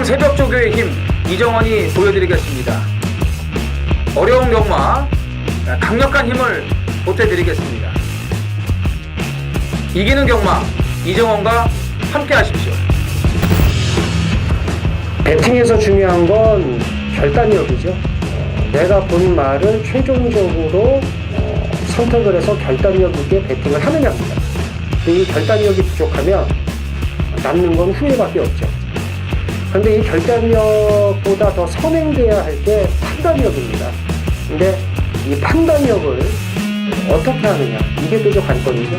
기상 새벽 조교의 힘 이정원이 보여드리겠습니다. 어려운 경마 강력한 힘을 보태드리겠습니다. 이기는 경마 이정원과 함께 하십시오. 배팅에서 중요한 건 결단력이죠. 내가 본 말을 최종적으로 선택을 해서 결단력 있게 배팅을 하느냐입니다. 이 결단력이 부족하면 남는 건 후회밖에 없죠. 그런데 이 결단력보다 더 선행돼야 할 게 판단력입니다. 근데 이 판단력을 어떻게 하느냐, 이게 또 관건이죠.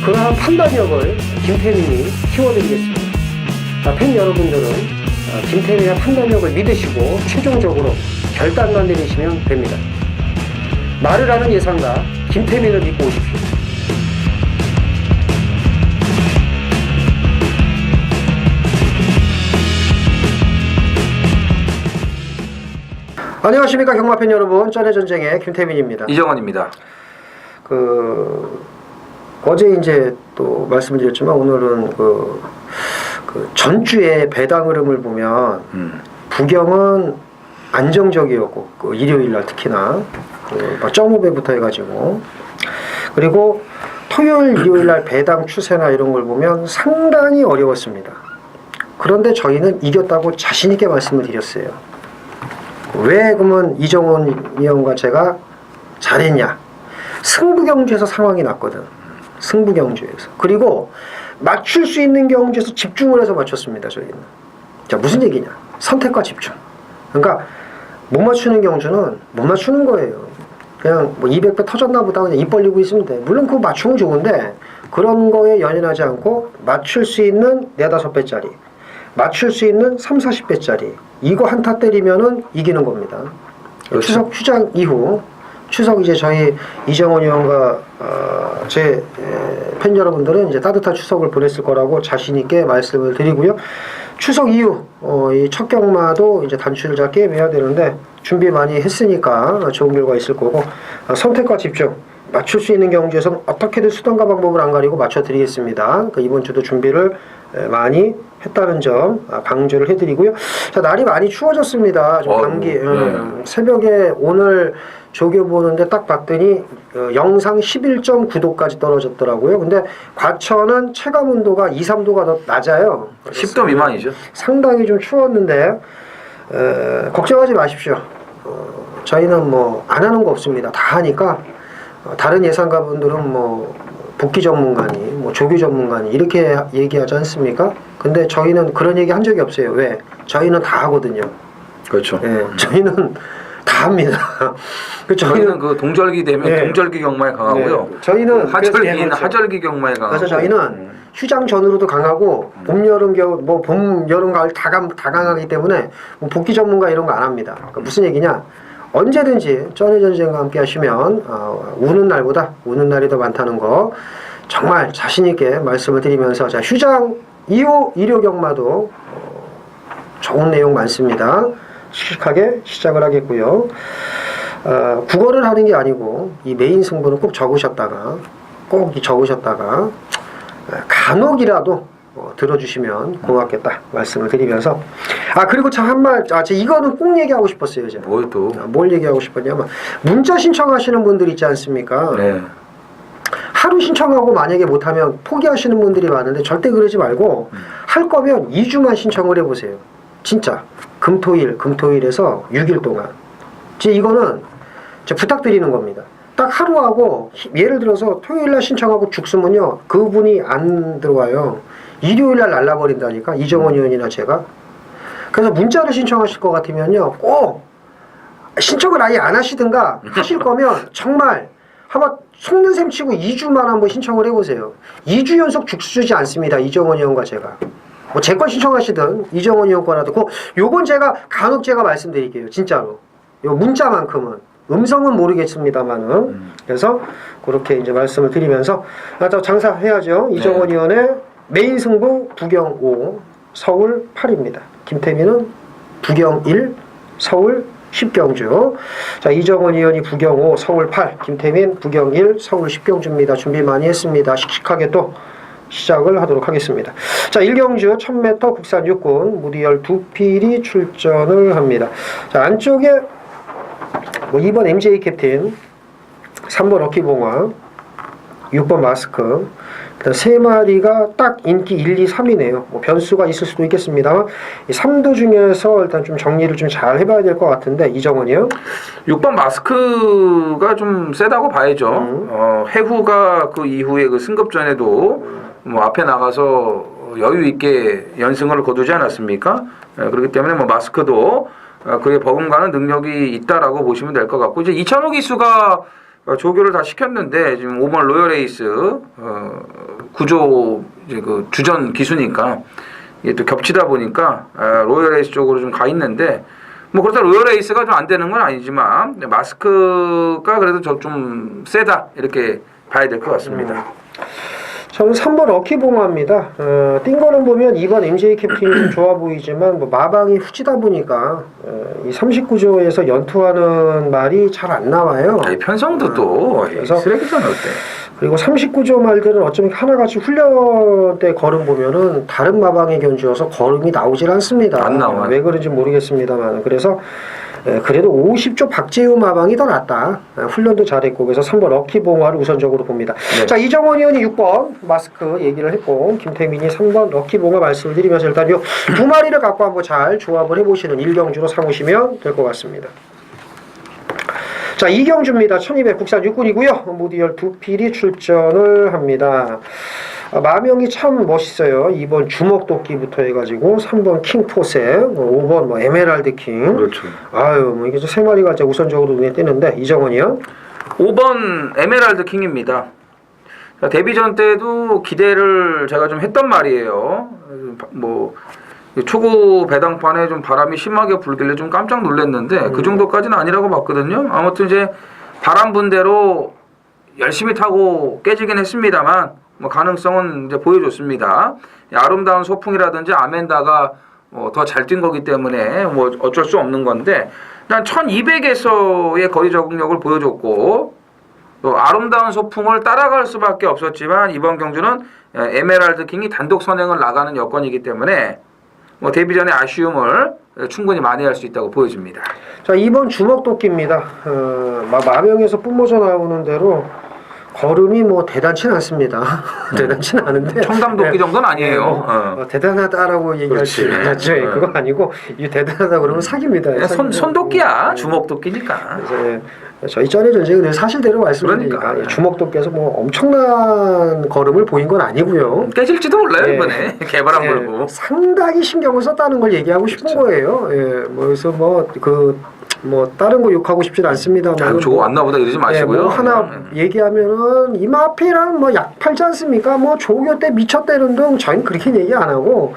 그러한 판단력을 김태민이 키워드리겠습니다. 팬 여러분들은 김태민의 판단력을 믿으시고 최종적으로 결단만 내리시면 됩니다. 말을 하는 예상가 김태민을 믿고 오십시오. 안녕하십니까 경마팬 여러분, 쩐의 전쟁의 김태민입니다. 이정원입니다. 어제 이제 또 말씀드렸지만 오늘은 전주의 배당 흐름을 보면 부경은 안정적이었고 일요일날 특히나 0.5배부터 해가지고, 그리고 토요일 일요일날 배당 추세나 이런 걸 보면 상당히 어려웠습니다. 그런데 저희는 이겼다고 자신있게 말씀을 드렸어요. 왜 그러면 이정원 위원과 제가 잘했냐? 승부경주에서 상황이 났거든. 승부경주에서. 그리고 맞출 수 있는 경주에서 집중을 해서 맞췄습니다. 저희는. 자, 무슨 얘기냐? 선택과 집중. 그러니까 못 맞추는 경주는 못 맞추는 거예요. 그냥 200배 터졌나 보다 그냥 입 벌리고 있으면 돼. 물론 그거 맞추면 좋은데 그런 거에 연연하지 않고 맞출 수 있는 4-5배짜리, 맞출 수 있는 30-40배짜리 이거 한타 때리면은 이기는 겁니다. 그렇죠. 추석 휴장 이후, 추석 이제 저희 이정원 의원과 제 팬 여러분들은 이제 따뜻한 추석을 보냈을 거라고 자신 있게 말씀을 드리고요. 추석 이후 이 첫 경마도 이제 단추를 잘 게임해야 되는데 준비 많이 했으니까 좋은 결과 있을 거고, 선택과 집중, 맞출 수 있는 경주에서는 어떻게든 수단과 방법을 안 가리고 맞춰드리겠습니다. 그러니까 이번 주도 준비를 많이 했다는 점 강조를 해드리고요. 자, 날이 많이 추워졌습니다. 좀 감기. 새벽에 오늘 조교 보는데 딱 봤더니 영상 11.9도까지 떨어졌더라고요. 근데 과천은 체감 온도가 2-3도가 더 낮아요. 10도 미만이죠. 상당히 좀 추웠는데 걱정하지 마십시오. 저희는 뭐 안 하는 거 없습니다. 다 하니까. 다른 예상가분들은 뭐 복귀 전문가니 뭐 조교 전문가니 이렇게 얘기하지 않습니까? 근데 저희는 그런 얘기 한 적이 없어요. 왜? 저희는 다 하거든요. 그렇죠. 예, 저희는 다 합니다. 저희는 그 동절기 되면 동절기 경마에 강하고요. 저희는 하절기는 하절기 경마에 강하고. 그래서 저희는 휴장 전으로도 강하고 봄, 여름, 겨울, 뭐 봄, 여름, 가을 다 강하기 때문에 뭐 복귀 전문가 이런 거 안 합니다. 그러니까 무슨 얘기냐? 언제든지 쩐의 전쟁과 함께 하시면 우는 날보다 우는 날이 더 많다는 거 정말 자신있게 말씀을 드리면서, 자, 휴장 이후 일요 경마도 좋은 내용 많습니다. 씩씩하게 시작을 하겠고요. 국어를 하는 게 아니고 이 메인 승부는 꼭 적으셨다가 간혹이라도 들어주시면 고맙겠다 말씀을 드리면서, 그리고 참 한 말, 이거는 꼭 얘기하고 싶었어요. 제가. 뭘 얘기하고 싶었냐면, 문자 신청하시는 분들 있지 않습니까? 네. 하루 신청하고 만약에 못하면 포기하시는 분들이 많은데 절대 그러지 말고 할 거면 2주만 신청을 해보세요. 진짜 금토일에서 6일 동안. 이거는 제가 부탁드리는 겁니다. 딱 하루하고, 예를 들어서 토요일날 신청하고 죽으면요 그분이 안 들어와요. 일요일날 날라버린다니까, 이정원 의원이나 제가. 그래서 문자를 신청하실 것 같으면요 꼭 신청을 아예 안 하시든가, 하실 거면 정말 한번 속는 셈 치고 2주만 한번 신청을 해보세요. 2주 연속 죽수 주지 않습니다. 이정원 의원과 제가. 뭐 제 건 신청하시든 이정원 의원 거라도 요건 제가 간혹 제가 말씀드릴게요. 진짜로. 요 문자만큼은. 음성은 모르겠습니다만은. 그래서 그렇게 이제 말씀을 드리면서 또 장사해야죠. 이정원 의원의 메인 승부 부경 5, 서울 8입니다. 김태민은 부경 1, 서울 10경주. 자, 이정원 의원이 부경 5, 서울 8, 김태민 부경 1, 서울 10경주입니다. 준비 많이 했습니다. 씩씩하게 또 시작을 하도록 하겠습니다. 자, 1경주 1000m 국산 육군 무디열 두 필이 출전을 합니다. 자, 안쪽에 뭐 2번 MJ 캡틴, 3번 럭키봉화, 6번 마스크, 일단 세 마리가 딱 인기 1, 2, 3이네요. 뭐 변수가 있을 수도 있겠습니다만 이 3도 중에서 일단 좀 정리를 좀 잘 해봐야 될 것 같은데 이정원이요? 6번 마스크가 좀 세다고 봐야죠. 해후가 그 이후에 그 승급전에도 뭐 앞에 나가서 여유 있게 연승을 거두지 않았습니까? 그렇기 때문에 뭐 마스크도 그에 버금가는 능력이 있다라고 보시면 될 것 같고 이제 이찬호 기수가 조교를 다 시켰는데 지금 5번 로열에이스 구조 이제 그 주전 기수니까 이게 또 겹치다 보니까 로열에이스 쪽으로 좀 가 있는데 뭐 그렇다 로열에이스가 좀 안 되는 건 아니지만 마스크가 그래도 좀 세다 이렇게 봐야 될 것 같습니다. 저는 3번 럭키봉화입니다. 띈 거는 보면 2번 MJ 캡틴이 좀 좋아 보이지만 뭐 마방이 후지다 보니까 이 39조에서 연투하는 말이 잘 안 나와요. 편성도 또 그래서 쓰레기잖아 그때. 그리고 39조 말들은 어쩌면 하나같이 훈련 때 걸음 보면은 다른 마방에 견주어서 걸음이 나오질 않습니다. 안 나와. 왜 그런지 모르겠습니다만 그래서 그래도 50조 박재우 마방이 더 낫다. 훈련도 잘했고 그래서 3번 럭키봉화를 우선적으로 봅니다. 네. 자, 이정원 의원이 6번 마스크 얘기를 했고 김태민이 3번 럭키봉화 말씀을 드리면서 일단 요 두 마리를 갖고 한번 잘 조합을 해보시는 1경주로 삼으시면 될 것 같습니다. 자, 2경주입니다. 1200 국산 육군이고요. 무디열 두 필이 출전을 합니다. 마명이 참 멋있어요. 2번 주먹도끼부터 해가지고 3번 킹포셉, 5번 뭐 에메랄드 킹. 그렇죠. 아유, 뭐 이게 세 마리가 이제 우선적으로 눈에 띄는데 이정원이요? 5번 에메랄드 킹입니다. 데뷔전 때도 기대를 제가 좀 했단 말이에요. 뭐 초구 배당판에 좀 바람이 심하게 불길래 좀 깜짝 놀랐는데 그 정도까지는 아니라고 봤거든요. 아무튼 이제 바람 분대로 열심히 타고 깨지긴 했습니다만 뭐 가능성은 이제 보여줬습니다. 아름다운 소풍이라든지 아멘다가 더 잘 뛴 거기 때문에 뭐 어쩔 수 없는 건데 일단 1200에서의 거리 적응력을 보여줬고 또 아름다운 소풍을 따라갈 수밖에 없었지만 이번 경주는 에메랄드 킹이 단독 선행을 나가는 여건이기 때문에 뭐 데뷔전의 아쉬움을 충분히 만회할 수 있다고 보여집니다. 자, 2번 주먹도끼입니다. 마명에서 뿜어져 나오는 대로 걸음이 뭐 대단치는 않습니다. 대단치는 않은데 청담도끼 정도는 아니에요. 대단하다라고 얘기할 수 있죠. 그건 아니고 이 대단하다 그러면 사기입니다. 손도끼야. 주먹도끼니까. 그래서 저희 쩐의 전쟁은 늘 사실대로 말씀드리니까 그러니까. 주먹도끼에서 뭐 엄청난 걸음을 보인 건 아니고요. 깨질지도 몰라요 이번에 개발 안 불고. 상당히 신경을 썼다는 걸 얘기하고 싶은 거예요. 뭐 그래서 뭐 다른 거 욕하고 싶진 않습니다만. 저거 왔나 보다 이러지 마시고요. 뭐 하나 얘기하면은 이마피랑 뭐 약 팔지 않습니까? 뭐 조교 때 미쳤다는 등 저희는 그렇게 얘기 안 하고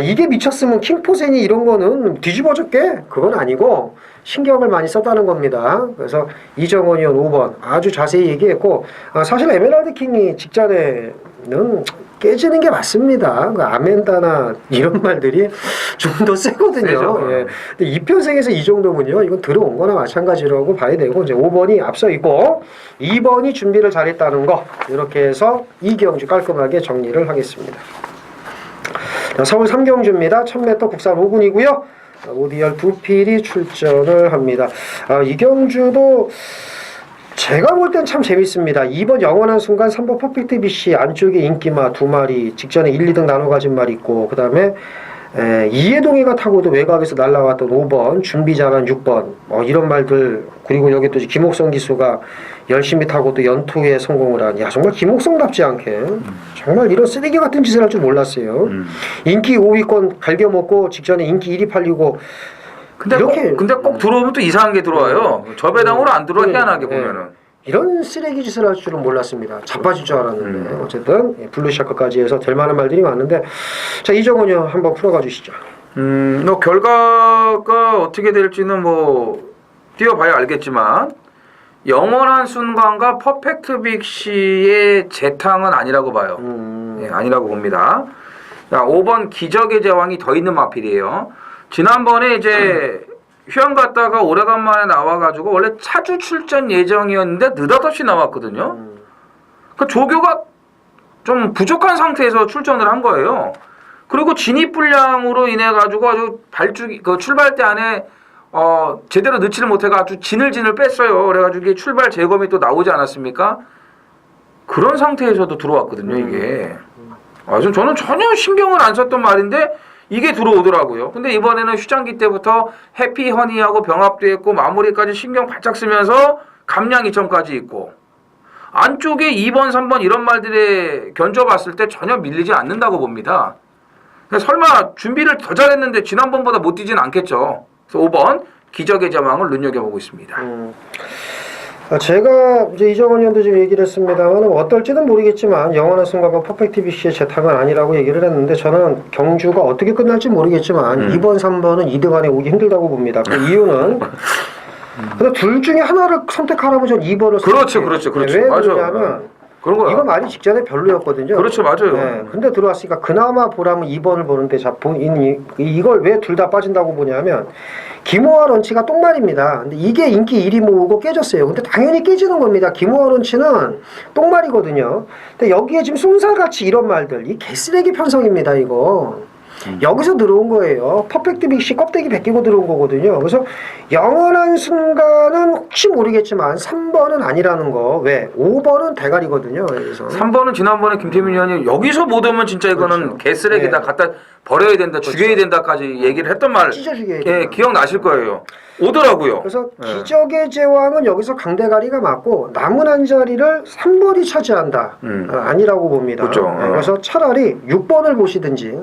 이게 미쳤으면 킹포센이 이런 거는 뒤집어졌게 그건 아니고 신경을 많이 썼다는 겁니다. 그래서 이정원 의원 5번 아주 자세히 얘기했고 사실 에메랄드 킹이 직전에는 깨지는 게 맞습니다. 그 아멘다나 이런 말들이 좀 더 세거든요. 예. 근데 이 편생에서 이 정도면요, 이건 들어온 거나 마찬가지라고 봐야 되고, 이제 5번이 앞서 있고, 2번이 준비를 잘했다는 거, 이렇게 해서 2경주 깔끔하게 정리를 하겠습니다. 자, 서울 3경주입니다. 1000m 국산 5군이고요. 무디열 두 필이 출전을 합니다. 이 경주도 제가 볼 땐 참 재밌습니다. 2번 영원한 순간, 3번 퍼펙트 BC 안쪽에 인기마 두 마리, 직전에 1, 2등 나눠 가진 말 있고, 그 다음에 이해동이가 타고도 외곽에서 날라왔던 5번, 준비 잘한 6번, 이런 말들, 그리고 여기 또 김옥성 기수가 열심히 타고 또 연투에 성공을 한, 정말 김옥성답지 않게, 정말 이런 쓰레기 같은 짓을 할 줄 몰랐어요. 인기 5위권 갈겨먹고 직전에 인기 1위 팔리고, 근데 꼭 들어오면 또 이상한 게 들어와요. 저 배당으로 안 들어와 희한하게 보면은. 이런 쓰레기 짓을 할 줄은 몰랐습니다. 자빠질 줄 알았는데 어쨌든 블루샤크까지 해서 될 만한 말들이 많은데 자, 이정원이 한번 풀어가 주시죠. 뭐 결과가 어떻게 될지는 뭐 뛰어봐야 알겠지만 영원한 순간과 퍼펙트 빅시의 재탕은 아니라고 봐요. 아니라고 봅니다. 자, 5번 기적의 제왕이 더 있는 마필이에요. 지난번에 이제 휴양 갔다가 오래간만에 나와가지고 원래 차주 출전 예정이었는데 느닷없이 나왔거든요. 그 조교가 좀 부족한 상태에서 출전을 한 거예요. 그리고 진입 불량으로 인해 가지고 아주 발주기 그 출발대 안에 제대로 넣지를 못해가 아주 진을 뺐어요. 그래가지고 이게 출발 재검이 또 나오지 않았습니까? 그런 상태에서도 들어왔거든요, 이게. 저는 전혀 신경을 안 썼던 말인데 이게 들어오더라고요. 근데 이번에는 휴장기 때부터 해피 허니하고 병합도 했고 마무리까지 신경 바짝 쓰면서 감량 2점까지 있고 안쪽에 2번, 3번 이런 말들에 견줘봤을 때 전혀 밀리지 않는다고 봅니다. 설마 준비를 더 잘했는데 지난번보다 못 뛰진 않겠죠. 그래서 5번 기적의 제왕을 눈여겨보고 있습니다. 제가 이제 이정원 의원도 지금 얘기를 했습니다만 어떨지는 모르겠지만 영원한 순간과 퍼펙트비시의 재탕은 아니라고 얘기를 했는데 저는 경주가 어떻게 끝날지 모르겠지만 2번, 3번은 2등 안에 오기 힘들다고 봅니다. 그 이유는 근데 둘 중에 하나를 선택하라면 전 2번을 그렇죠. 왜 맞아요. 그러냐면 그런 거야. 이거 말이 직전에 별로였거든요. 그렇죠, 맞아요. 네, 근데 들어왔으니까 그나마 보라면 2번을 보는데 이걸 왜 둘 다 빠진다고 보냐면 김호아 런치가 똥말입니다. 근데 이게 인기 1위 모으고 깨졌어요. 근데 당연히 깨지는 겁니다. 김호아 런치는 똥말이거든요. 근데 여기에 지금 쏜살같이 이런 말들, 이 개쓰레기 편성입니다, 이거. 여기서 들어온 거예요. 퍼펙트 빅시 껍데기 벗기고 들어온 거거든요. 그래서 영원한 순간은 혹시 모르겠지만 3번은 아니라는 거. 왜? 5번은 대가리거든요. 그래서 3번은 지난번에 김태민 의원이 여기서 못 오면 진짜 이거는 그렇죠. 개쓰레기다. 네. 갖다 버려야 된다. 그렇죠. 죽여야 된다까지 얘기를 했던 말 찢어 죽여야 된다. 기억나실 거예요. 오더라고요. 그래서 기적의 제왕은 여기서 강대가리가 맞고 남은 한 자리를 3번이 차지한다. 아니라고 봅니다. 그렇죠. 네, 그래서 차라리 6번을 보시든지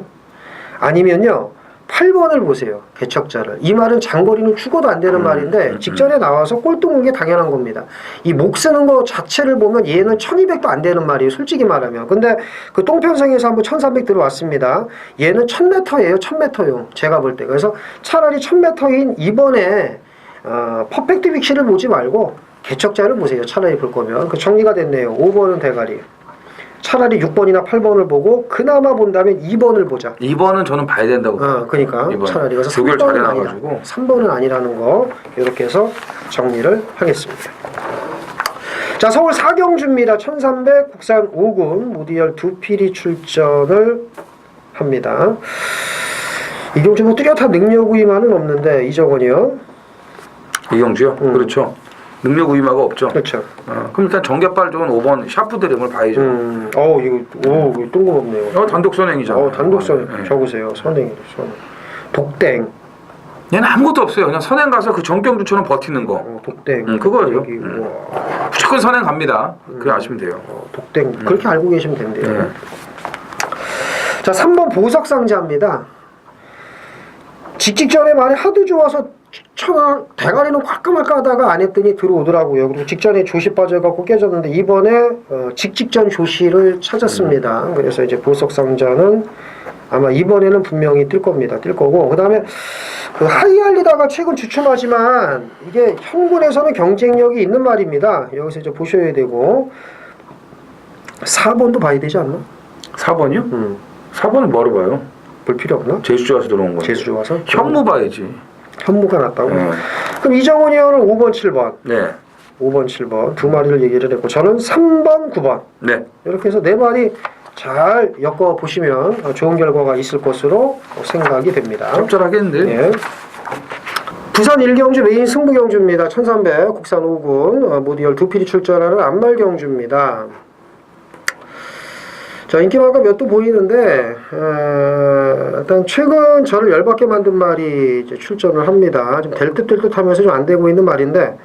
아니면요 8번을 보세요. 개척자를. 이 말은 장거리는 죽어도 안 되는 말인데 직전에 나와서 꼴등한 게 당연한 겁니다. 이 목 쓰는 거 자체를 보면 얘는 1200도 안 되는 말이에요. 솔직히 말하면. 근데 그 똥편성에서 한번 1300 들어왔습니다. 얘는 1000m예요. 1000m요. 제가 볼 때. 그래서 차라리 1000m인 이번에 퍼펙트 빅시를 보지 말고 개척자를 보세요. 차라리 볼 거면. 그 정리가 됐네요. 5번은 대가리. 차라리 6번이나 8번을 보고 그나마 본다면 2번을 보자. 2번은 저는 봐야 된다고 봐요. 그러니까 2번. 차라리 그래서 조결 3번은 잘해놔가지고. 아니다. 3번은 아니라는 거 이렇게 해서 정리를 하겠습니다. 자, 서울 사경주입니다. 1300 국산 5군 모디열 두 필이 출전을 합니다. 이경주 뭐 뚜렷한 능력 우위만은 없는데 이정원이요. 이경주요? 그렇죠. 능력 우위마가 없죠. 그렇죠. 그럼 일단 정개발 좋은 5번 샤프 드림을 봐야죠. 이거 뜬금없네요. 단독 선행이잖아요. 단독 선행. 네. 적으세요. 선행. 독땡. 얘는 아무것도 없어요. 그냥 선행 가서 그 정경주처럼 버티는 거. 독땡. 그거예요. 여기, 우와. 무조건 선행 갑니다. 그래 아시면 돼요. 독땡. 그렇게 알고 계시면 된대요. 네. 자, 3번 보석상자입니다. 직전에 말이 하도 좋아서 대가리는 할까 말까 하다가 안 했더니 들어오더라고요. 그리고 직전에 조시 빠져갖고 깨졌는데 이번에 직전 조시를 찾았습니다. 그래서 이제 보석상자는 아마 이번에는 분명히 뜰 겁니다. 뜰 거고 그 다음에 그 하이알리다가 최근 주춤하지만 이게 현군에서는 경쟁력이 있는 말입니다. 여기서 이제 보셔야 되고 4번도 봐야 되지 않나? 4번이요? 4번은 뭐로 봐요? 볼 필요 없나? 재수 좋아서 들어온 거예요. 재수 좋아서? 현무 봐야지. 현무가 났다고? 그럼 이정원이 형은 5번, 7번. 네. 5번, 7번 두 마리를 얘기를 했고 저는 3번, 9번. 네. 이렇게 해서 네 마리 잘 엮어 보시면 좋은 결과가 있을 것으로 생각이 됩니다. 적절하겠는데. 예. 부산 1경주 메인 승부경주입니다. 1300 국산 5군 모디열 두 필이 출전하는 안말경주입니다. 자, 인기만큼 몇 도 보이는데 일단 최근 저를 열받게 만든 말이 이제 출전을 합니다. 좀 될 듯 될 듯 하면서 좀 안 되고 있는 말인데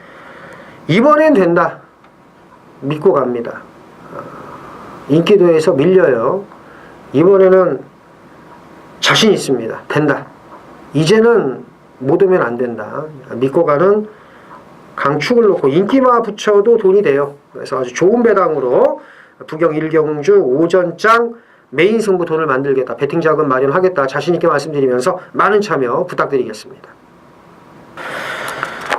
이번엔 된다. 믿고 갑니다. 인기도에서 밀려요. 이번에는 자신 있습니다. 된다. 이제는 못 오면 안 된다. 믿고 가는 강축을 놓고 인기마 붙여도 돈이 돼요. 그래서 아주 좋은 배당으로 부경 1경주 오전장 메인 승부 돈을 만들겠다. 베팅 자금 마련하겠다. 자신있게 말씀드리면서 많은 참여 부탁드리겠습니다.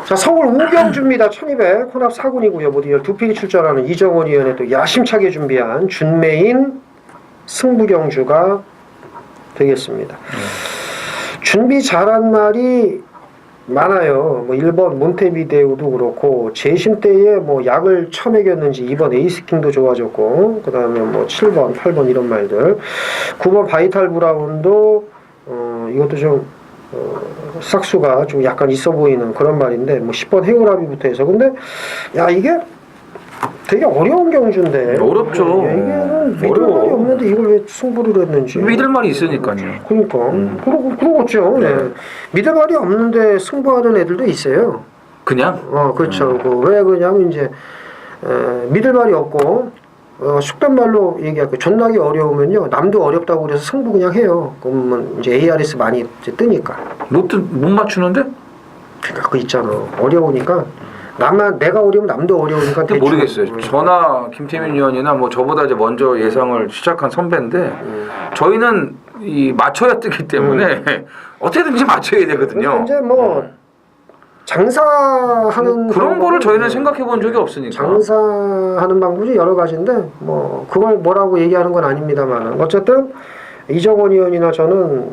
자, 서울 5경주입니다. 1200 혼합 4군이고요. 모두 두 필이 출전하는 이정원 위원회 또 야심차게 준비한 준메인 승부경주가 되겠습니다. 준비 잘한 말이 많아요. 뭐 1번 몬테비데오도 그렇고 재심 때에 뭐 약을 처먹였는지 2번 에이스킹도 좋아졌고 그다음에 뭐 7번, 8번 이런 말들. 9번 바이탈 브라운도 이것도 좀 싹수가 좀 약간 있어 보이는 그런 말인데 뭐 10번 해오라비부터 해서 근데 야 이게 되게 어려운 경주인데 어렵죠. 이게는 믿을 말이 없는데 이걸 왜 승부를 했는지 믿을 말이 있으니까요. 그러니까 그러겠죠. 네. 믿을 말이 없는데 승부하는 애들도 있어요. 그냥 그렇죠. 왜 그러냐면 이제 믿을 말이 없고 속된 말로 얘기할게요. 존나게 어려우면요 남도 어렵다고 그래서 승부 그냥 해요. 그러면 이제 ARS 많이 이제 뜨니까. 못 맞추는데? 그러니까 그 있잖아. 어려우니까. 내가 어려우면 남도 어려우니까 대충. 모르겠어요. 저나 김태민 의원이나 뭐 저보다 이제 먼저 예상을 시작한 선배인데 저희는 이 맞춰야 뜨기 때문에 어떻게든지 맞춰야 되거든요. 이제 뭐 장사하는 그런 거를 저희는 생각해 본 적이 없으니까. 장사하는 방법이 여러 가지인데 뭐 그걸 뭐라고 얘기하는 건 아닙니다만 어쨌든 이정원 의원이나 저는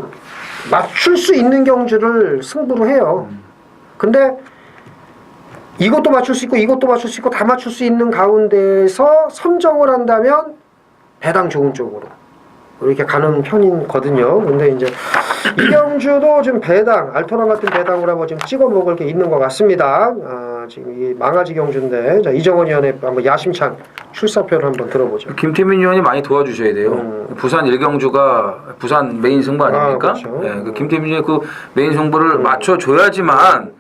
맞출 수 있는 경주를 승부로 해요. 근데 이것도 맞출 수 있고 이것도 맞출 수 있고 다 맞출 수 있는 가운데서 선정을 한다면 배당 좋은 쪽으로 이렇게 가는 편이거든요. 근데 이제 이 경주도 지금 배당 알토란 같은 배당으로 한번 지금 찍어 먹을 게 있는 것 같습니다. 지금 이 망아지 경주인데 자, 이정원 의원의 한번 야심찬 출사표를 한번 들어보죠. 김태민 의원이 많이 도와주셔야 돼요. 부산 1경주가 부산 메인 승부 아닙니까? 그렇죠. 네, 그 김태민 의원이 그 메인 승부를 맞춰줘야지만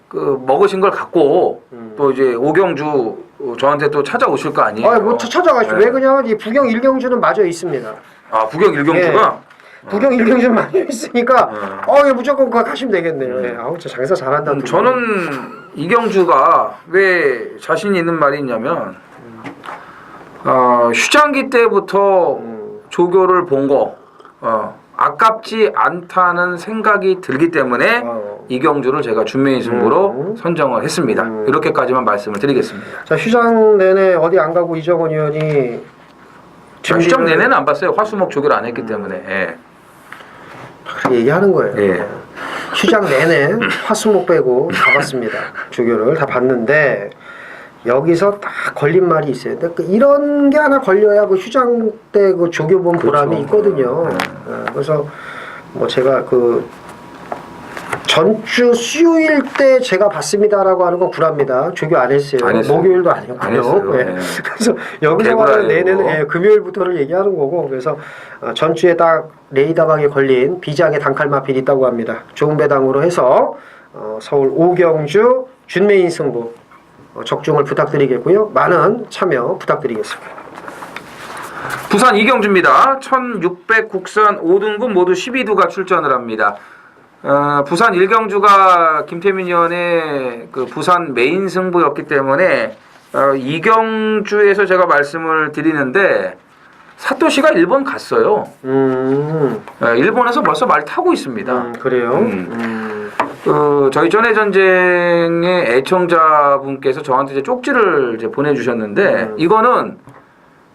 그 먹으신 걸 갖고 또 이제 5경주 저한테 또 찾아오실 거 아니에요? 뭐 찾아가시죠. 왜 그러냐면 이 부경 1경주는 맞아 있습니다. 부경 1경주가? 예. 부경 1경주는 맞아 있으니까 무조건 그거 가시면 되겠네요. 진짜 장사 잘한다. 저는 2경주가 왜 자신이 있는 말이 있냐면 휴장기 때부터 조교를 본 거 아깝지 않다는 생각이 들기 때문에 이 경주를 제가 준메인 승부로 선정을 했습니다. 이렇게까지만 말씀을 드리겠습니다. 자, 휴장 내내 어디 안 가고 이정원 의원이 휴장 내내는 안 봤어요. 화수목 조교를 안 했기 때문에. 예. 그렇게 얘기하는 거예요. 예. 휴장 내내 화수목 빼고 다 봤습니다. 조교를 다 봤는데 여기서 딱 걸린 말이 있어요. 근데 이런 게 하나 걸려야 그 휴장 때 그 조교 본 보람이 있거든요. 그래서 뭐 제가 그 전주 수요일 때 제가 봤습니다라고 하는 건 구랍니다. 조교 안 했어요. 목요일도 아니었고요. 네. 그래서 여기서 말하는 내내는 금요일부터를 얘기하는 거고 그래서 전주에 딱 레이더박에 걸린 비장의 단칼 마필이 있다고 합니다. 좋은 배당으로 해서 서울 5경주 준메인 승부 적중을 부탁드리겠고요. 많은 참여 부탁드리겠습니다. 부산 2경주입니다. 1600 국산 5등급 모두 12두가 출전을 합니다. 부산 1경주가 김태민 의원의 그 부산 메인 승부였기 때문에 2경주에서 제가 말씀을 드리는데 사토시가 일본 갔어요. 일본에서 벌써 말 타고 있습니다. 그래요? 저희 전해 전쟁의 애청자분께서 저한테 이제 쪽지를 이제 보내주셨는데 이거는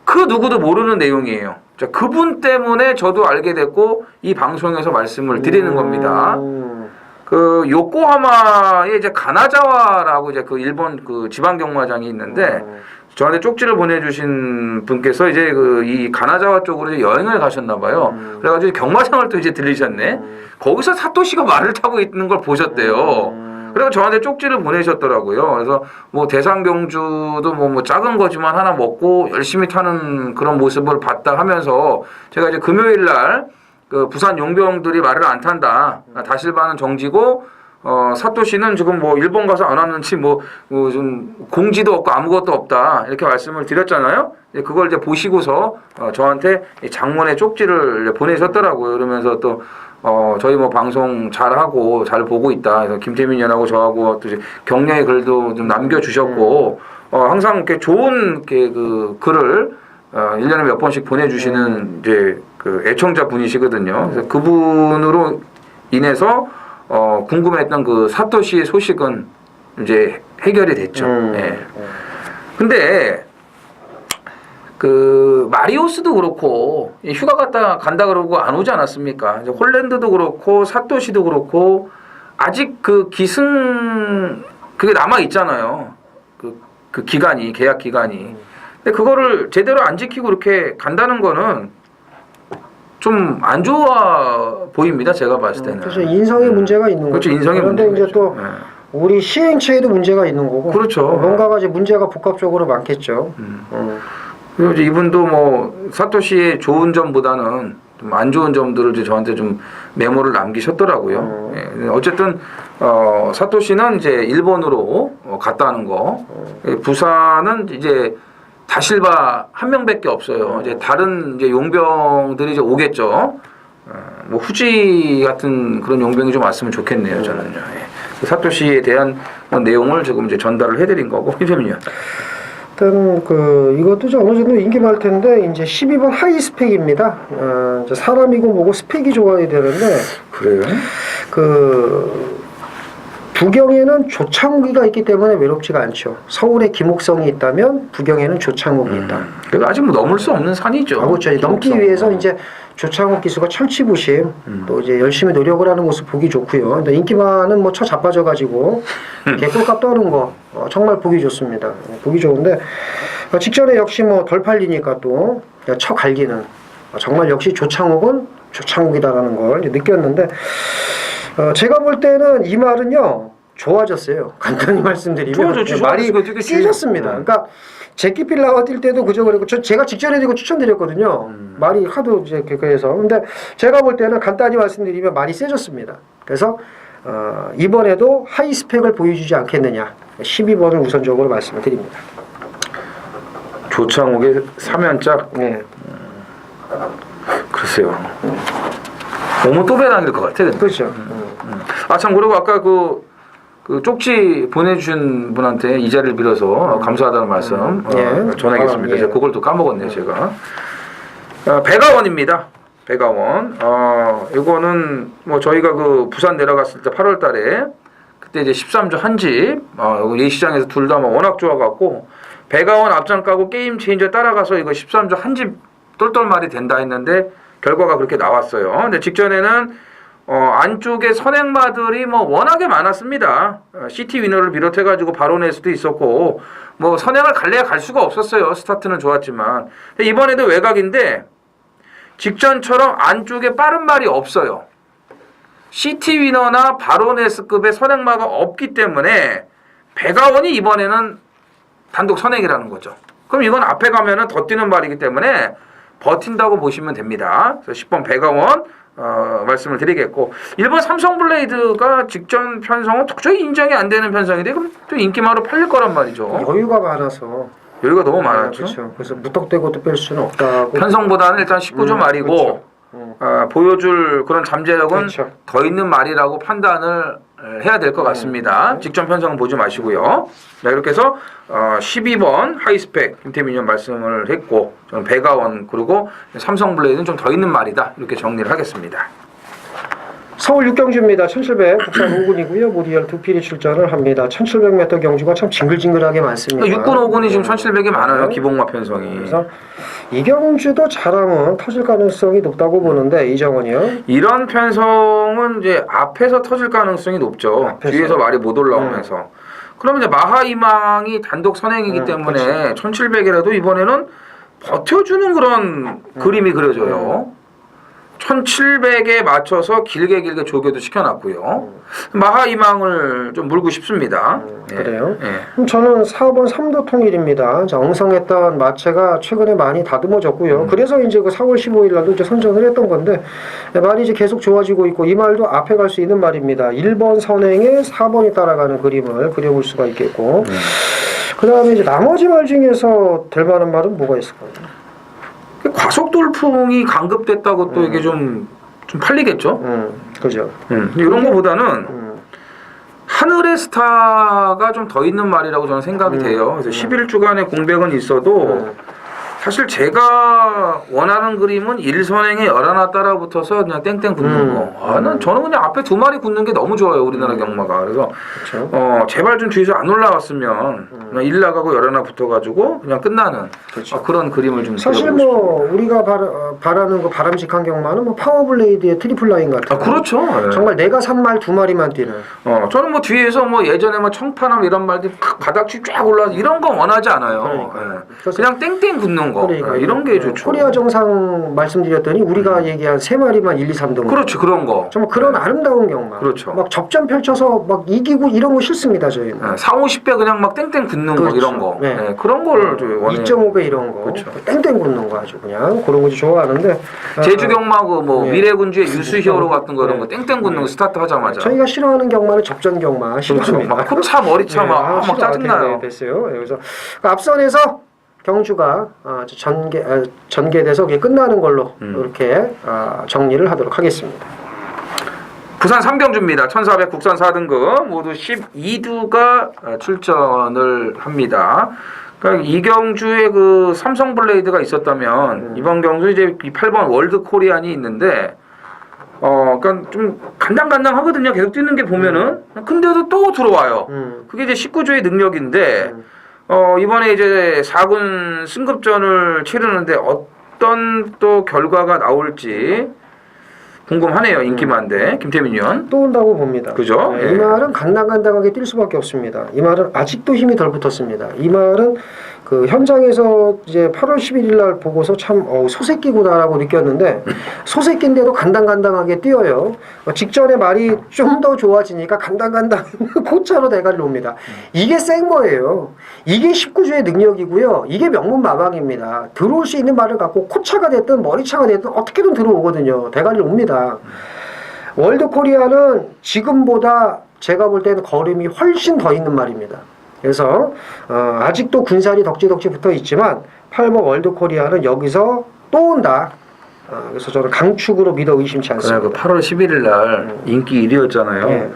그 누구도 모르는 내용이에요. 자, 그분 때문에 저도 알게 됐고 이 방송에서 말씀을 드리는 겁니다. 그 요코하마에 이제 가나자와라고 이제 그 일본 그 지방 경마장이 있는데 저한테 쪽지를 보내주신 분께서 이제 그 이 가나자와 쪽으로 이제 여행을 가셨나 봐요. 그래가지고 경마장을 또 이제 들리셨네. 거기서 사토시가 말을 타고 있는 걸 보셨대요. 그래서 저한테 쪽지를 보내셨더라고요. 그래서 뭐 대상경주도 뭐 작은 거지만 하나 먹고 열심히 타는 그런 모습을 봤다 하면서 제가 이제 금요일 날 그 부산 용병들이 말을 안 탄다. 다실바는 정지고 사토시는 지금 뭐 일본 가서 안 왔는지 뭐 좀 공지도 없고 아무것도 없다 이렇게 말씀을 드렸잖아요. 그걸 이제 보시고서 저한테 장문의 쪽지를 보내셨더라고요. 그러면서 또 저희 뭐 방송 잘하고 잘 보고 있다. 그래서 김태민 의원하고 저하고 또 이제 격려의 글도 좀 남겨주셨고 항상 이렇게 좋은 이렇게 그 글을 1년에 몇 번씩 보내주시는 이제 그 애청자 분이시거든요. 그래서 그분으로 인해서 궁금했던 그 사토시의 소식은 이제 해결이 됐죠. 예. 근데 그 마리오스도 그렇고 휴가 간다 그러고 안 오지 않았습니까? 이제 홀랜드도 그렇고 사토시도 그렇고 아직 그 기승 그게 남아 있잖아요. 그 기간이 계약 기간이. 근데 그거를 제대로 안 지키고 이렇게 간다는 거는 좀 안 좋아 보입니다. 제가 봤을 때는. 그래서 인성의 문제가 있는 거죠. 그렇죠. 인성의 그런데 문제가 이제 또 있죠. 우리 시행체에도 문제가 있는 거고. 그렇죠. 뭔가가 이제 문제가 복합적으로 많겠죠. 그리고 이제 이분도 뭐 사토시의 좋은 점보다는 좀 안 좋은 점들을 이제 저한테 좀 메모를 남기셨더라고요. 예, 어쨌든 사토시는 이제 일본으로 갔다는 거. 부산은 이제 다실바 한 명밖에 없어요. 이제 다른 이제 용병들이 이제 오겠죠. 뭐 후지 같은 그런 용병이 좀 왔으면 좋겠네요. 저는요. 예. 사토시에 대한 내용을 지금 이제 전달을 해드린 거고 이재민요. 일단 이것도 이제 어느 정도 인기 많을 텐데 이제 12번 하이 스펙입니다. 이제 사람이고 뭐고 스펙이 좋아야 되는데 그래요? 부경에는 조창욱이가 있기 때문에 외롭지가 않죠. 서울에 김옥성이 있다면 부경에는 조창욱이 있다. 그래도 아직 뭐 넘을 수 없는 산이죠. 그렇죠. 넘기 위해서 이제 조창욱 기수가 철치부심 또 이제 열심히 노력을 하는 모습 보기 좋고요. 근데 인기만은 뭐 쳐 자빠져가지고 개꿀값 떠는 거 정말 보기 좋습니다. 보기 좋은데 직전에 역시 뭐 덜 팔리니까 또 쳐 갈기는 정말 역시 조창욱은 조창욱이다라는 걸 이제 느꼈는데 제가 볼 때는 이 말은요 좋아졌어요. 간단히 말씀드리면 좋아졌죠. 말이 세졌습니다. 그러니까 제키필라와 뛸 때도 그저 그랬고 제가 직전에도 이거 추천드렸거든요. 말이 하도 이제 그래서 근데 제가 볼 때는 간단히 말씀드리면 말이 세졌습니다. 그래서 이번에도 하이 스펙을 보여주지 않겠느냐 12번을 우선적으로 말씀을 드립니다. 조창욱의 3연짝. 네. 글쎄요. 너무 또 배당일 것 같아. 근데. 그렇죠. 참 그리고 아까 그 쪽지 보내주신 분한테 이 자리를 빌어서 감사하다는 말씀 전하겠습니다. 제가 그걸 또 까먹었네요. 제가. 배가원입니다. 배가원. 이거는 뭐 저희가 부산 내려갔을 때 8월달에 그때 이제 13조 한 집 예시장에서 둘 다 워낙 좋아갖고 배가원 앞장 까고 게임 체인저 따라가서 이거 13조 한 집 똘똘말이 된다 했는데 결과가 그렇게 나왔어요. 근데 직전에는 안쪽에 선행마들이 뭐 워낙에 많았습니다. 시티 위너를 비롯해가지고 바로네스도 있었고 뭐 선행을 갈래야 갈 수가 없었어요. 스타트는 좋았지만 이번에도 외곽인데 직전처럼 안쪽에 빠른 말이 없어요. 시티 위너나 바로네스급의 선행마가 없기 때문에 배가원이 이번에는 단독 선행이라는 거죠. 그럼 이건 앞에 가면은 더 뛰는 말이기 때문에 버틴다고 보시면 됩니다. 그래서 10번 배가원 말씀을 드리겠고 1번 삼성블레이드가 직전 편성은 도저히 인정이 안 되는 편성인데 그럼 또 인기마로 팔릴 거란 말이죠. 여유가 많아서 여유가 너무 많았죠. 그렇죠. 그래서 무턱대고도 뺄 수는 없다고. 편성보다는 일단 19조 말이고 그렇죠. 보여줄 그런 잠재력은 그렇죠. 더 있는 말이라고 판단을 해야 될 것 같습니다. 직전 편성은 보지 마시고요. 자, 이렇게 해서 12번 하이스펙 김태민 의원 말씀을 했고 저는 배가원 그리고 삼성블레이드는 좀 더 있는 말이다 이렇게 정리를 하겠습니다. 서울 6경주입니다. 1700 국산 5군이고요. 모디얼 두 필이 출전을 합니다. 1700m 경주가 참 징글징글하게 많습니다. 6군 5군이 지금 1700이 많아요. 기복마 편성이. 그래서 이 경주도 잘하면 터질 가능성이 높다고 보는데 이정원이요. 이런 편성은 이제 앞에서 터질 가능성이 높죠. 앞에서. 뒤에서 말이 못 올라오면서. 그러면 이제 마하이망이 단독 선행이기 때문에 1700이라도 이번에는 버텨주는 그런 그림이 그려져요. 1700에 맞춰서 길게 조교도 시켜놨고요. 마하이망을 좀 물고 싶습니다. 그래요? 예. 그럼 저는 4번 삼도통일입니다. 자, 엉성했던 마체가 최근에 많이 다듬어졌고요. 그래서 이제 4월 15일 날도 이제 선전을 했던 건데 말이 이제 계속 좋아지고 있고 이 말도 앞에 갈 수 있는 말입니다. 1번 선행에 4번이 따라가는 그림을 그려볼 수가 있겠고 그 다음에 이제 나머지 말 중에서 될 만한 말은 뭐가 있을까요? 과속 돌풍이 강급됐다고 또 이게 좀 팔리겠죠. 그죠. 이런 거보다는 하늘의 스타가 좀 더 있는 말이라고 저는 생각이 돼요. 그래서 11주간의 공백은 있어도 사실 제가 원하는 그림은 1선행에 11 따라붙어서 그냥 땡땡 붙는 거. 저는 그냥 앞에 2마리 붙는 게 너무 좋아요, 우리나라 경마가. 그래서 그렇죠. 제발 좀 뒤에서 안 올라왔으면 그냥 1 나가고 11 붙어가지고 그냥 끝나는 그렇죠. 그런 그림을 좀 사실 그려보고 뭐 우리가 바라는 거 바람직한 경마는 뭐 파워블레이드의 트리플 라인 같은 싶어요. 그렇죠. 예. 정말 내가 산 말 2마리만 뛰는 저는 뭐 뒤에서 뭐 예전에 뭐 청파남 이런 말들 바닥치 쫙 올라서 이런 거 원하지 않아요. 예. 그냥 땡땡 붙는 거. 그러니까 이런 게 좋죠. 코리아 정상 말씀드렸더니 우리가 얘기한 3마리만 1, 2, 3등. 그렇지, 그런 거. 정말 그런 아름다운 경마. 그렇죠. 막 접전 펼쳐서 막 이기고 이런 거 싫습니다, 저희는. 4, 50배 그냥 막 땡땡 붙는 거 그렇죠. 이런 거. 네. 네, 그런 거를 좀 원해요. 2.5배 이런 거. 그렇죠. 땡땡 붙는 거 아주 그냥 그런 거 좋아하는데. 제주 경마고 뭐 네. 미래군주의 유수히어로 같은 거 이런 네. 거 땡땡 붙는 거 스타트 하자마자. 저희가 싫어하는 경마는 접전 경마 그렇죠. 싫어합니다. 막 코차 머리차 막 짜증나요. 됐어요. 그래서 앞선에서 경주가 전개돼서 그게 끝나는 걸로 이렇게 정리를 하도록 하겠습니다. 부산 3경주입니다. 1400 국산 4등급 모두 12두가 출전을 합니다. 그러니까 이 경주에 그 삼성 블레이드가 있었다면 이번 경주 이제 8번 월드 코리안이 있는데 그러니까 좀 간당간당하거든요. 계속 뛰는 게 보면은 근데도 또 들어와요. 그게 이제 19주의 능력인데 이번에 이제 4군 승급전을 치르는데 어떤 또 결과가 나올지 궁금하네요. 인기만데 김태민 의원. 또 온다고 봅니다. 그죠? 이 말은 간당간당하게 뛸 수밖에 없습니다. 이 말은 아직도 힘이 덜 붙었습니다. 이 말은 그 현장에서 이제 8월 11일 날 보고서 참 소새끼구나라고 느꼈는데 소새끼인데도 간당간당하게 뛰어요. 직전에 말이 좀 더 좋아지니까 간당간당 고차로 대가리를 옵니다. 이게 센 거예요. 이게 19주의 능력이고요. 이게 명문마방입니다. 들어올 수 있는 말을 갖고 코차가 됐든 머리차가 됐든 어떻게든 들어오거든요. 대가리를 옵니다. 월드코리아는 지금보다 제가 볼 때는 걸음이 훨씬 더 있는 말입니다. 그래서 아직도 군살이 덕지덕지 붙어 있지만 8번 월드코리아는 여기서 또 온다. 그래서 저는 강축으로 믿어 의심치 않습니다. 그 8월 11일 날 인기 1위였잖아요. 네.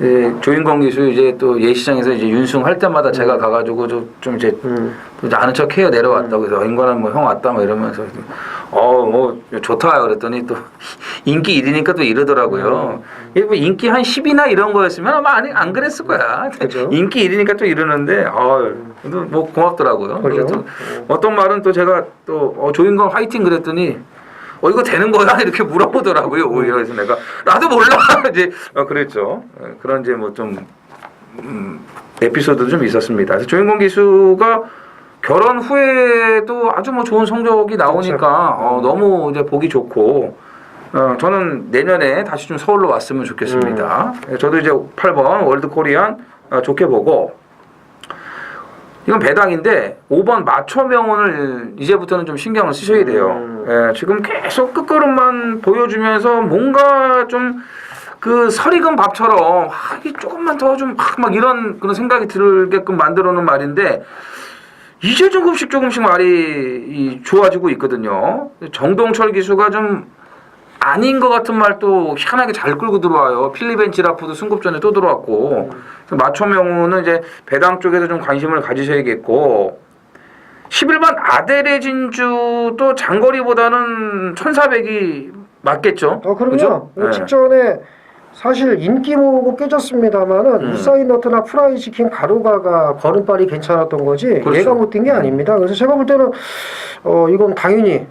예, 조인권 기수 이제 또 예시장에서 이제 윤승할 때마다 제가 가가지고 좀 이제 아는 척해요. 내려왔다고 해서 인권은 뭐 형 왔다 뭐 이러면서 뭐 좋다 그랬더니 또 인기 1위니까 또 이러더라고요. 이게 뭐 인기 한 10이나 이런 거였으면 아마 안 그랬을 거야. 그렇죠. 인기 1위니까 또 이러는데 뭐 고맙더라고요. 그렇죠. 또 어떤 말은 또 제가 또 조인권 화이팅 그랬더니 이거 되는 거야? 이렇게 물어보더라고요. 오히려 그래서 내가 나도 몰라 이제 그랬죠. 그런 이제 뭐 좀 에피소드도 좀 있었습니다. 그래서 조인권 기수가 결혼 후에도 아주 뭐 좋은 성적이 나오니까 그렇죠. 너무 이제 보기 좋고 저는 내년에 다시 좀 서울로 왔으면 좋겠습니다. 저도 이제 8번 월드 코리안 좋게 보고. 이건 배당인데 5번 마초 명언을 이제부터는 좀 신경을 쓰셔야 돼요. 지금 계속 끝걸음만 보여주면서 뭔가 좀 그 설익은 밥처럼 이게 조금만 더 좀 막 이런 그런 생각이 들게끔 만들어놓은 말인데 이제 조금씩 말이 좋아지고 있거든요. 정동철 기수가 좀 아닌 것 같은 말도 희한하게 잘 끌고 들어와요. 필리벤 지라프도 승급전에 또 들어왔고 마초 명우는 이제 배당 쪽에도 좀 관심을 가지셔야겠고 11번 아델의 진주도 장거리보다는 1400이 맞겠죠? 그럼요. 그죠? 네. 직전에 사실 인기 모으고 깨졌습니다만은 우사인 너트나 프라이지킹 가로가가 걸음발이 괜찮았던 거지 그렇죠. 얘가 못 뛴 게 아닙니다. 그래서 제가 볼 때는 이건 당연히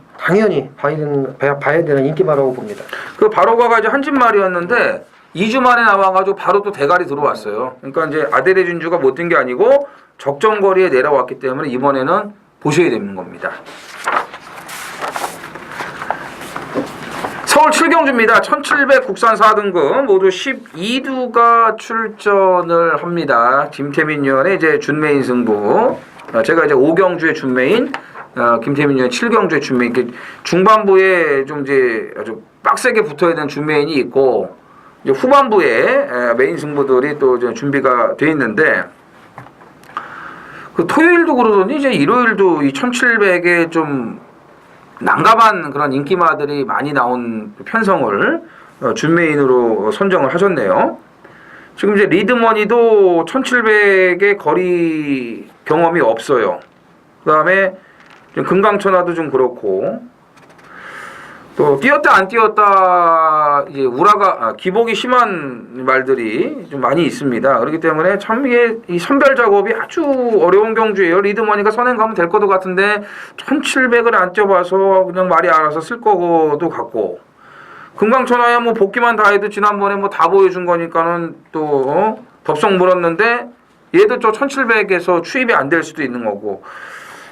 봐야 되는 인기마라고 봅니다. 그 바로가가 이제 한진말이었는데 2주 만에 나와가지고 바로 또 대가리 들어왔어요. 그러니까 이제 아델의 진주가 못 뛴 게 아니고 적정거리에 내려왔기 때문에 이번에는 보셔야 되는 겁니다. 서울 7경주입니다. 1700 국산 4등급 모두 12두가 출전을 합니다. 김태민 의원의 이제 준메인 승부. 제가 이제 5경주의 준메인, 김태민 의원 7경주의 준메인. 중반부에 좀 이제 아주 빡세게 붙어야 되는 준메인이 있고 이제 후반부에 메인 승부들이 또 이제 준비가 돼 있는데 그 토요일도 그러더니 이제 일요일도 이 1700에 좀 난감한 그런 인기마들이 많이 나온 편성을 준메인으로 선정을 하셨네요. 지금 이제 리드머니도 1700의 거리 경험이 없어요. 그 다음에 지금 금강천하도 좀 그렇고 또 뛰었다 안 뛰었다 이제 기복이 심한 말들이 좀 많이 있습니다. 그렇기 때문에 참 이게 이 선별 작업이 아주 어려운 경주예요. 리드머니가 선행 가면 될 것도 같은데 1700을 안 뛰어봐서 그냥 말이 알아서 쓸 거도 같고 금강천하야 뭐 복귀만 다 해도 지난번에 뭐 다 보여준 거니까는 또 덥석 물었는데 얘도 저 1700에서 추입이 안 될 수도 있는 거고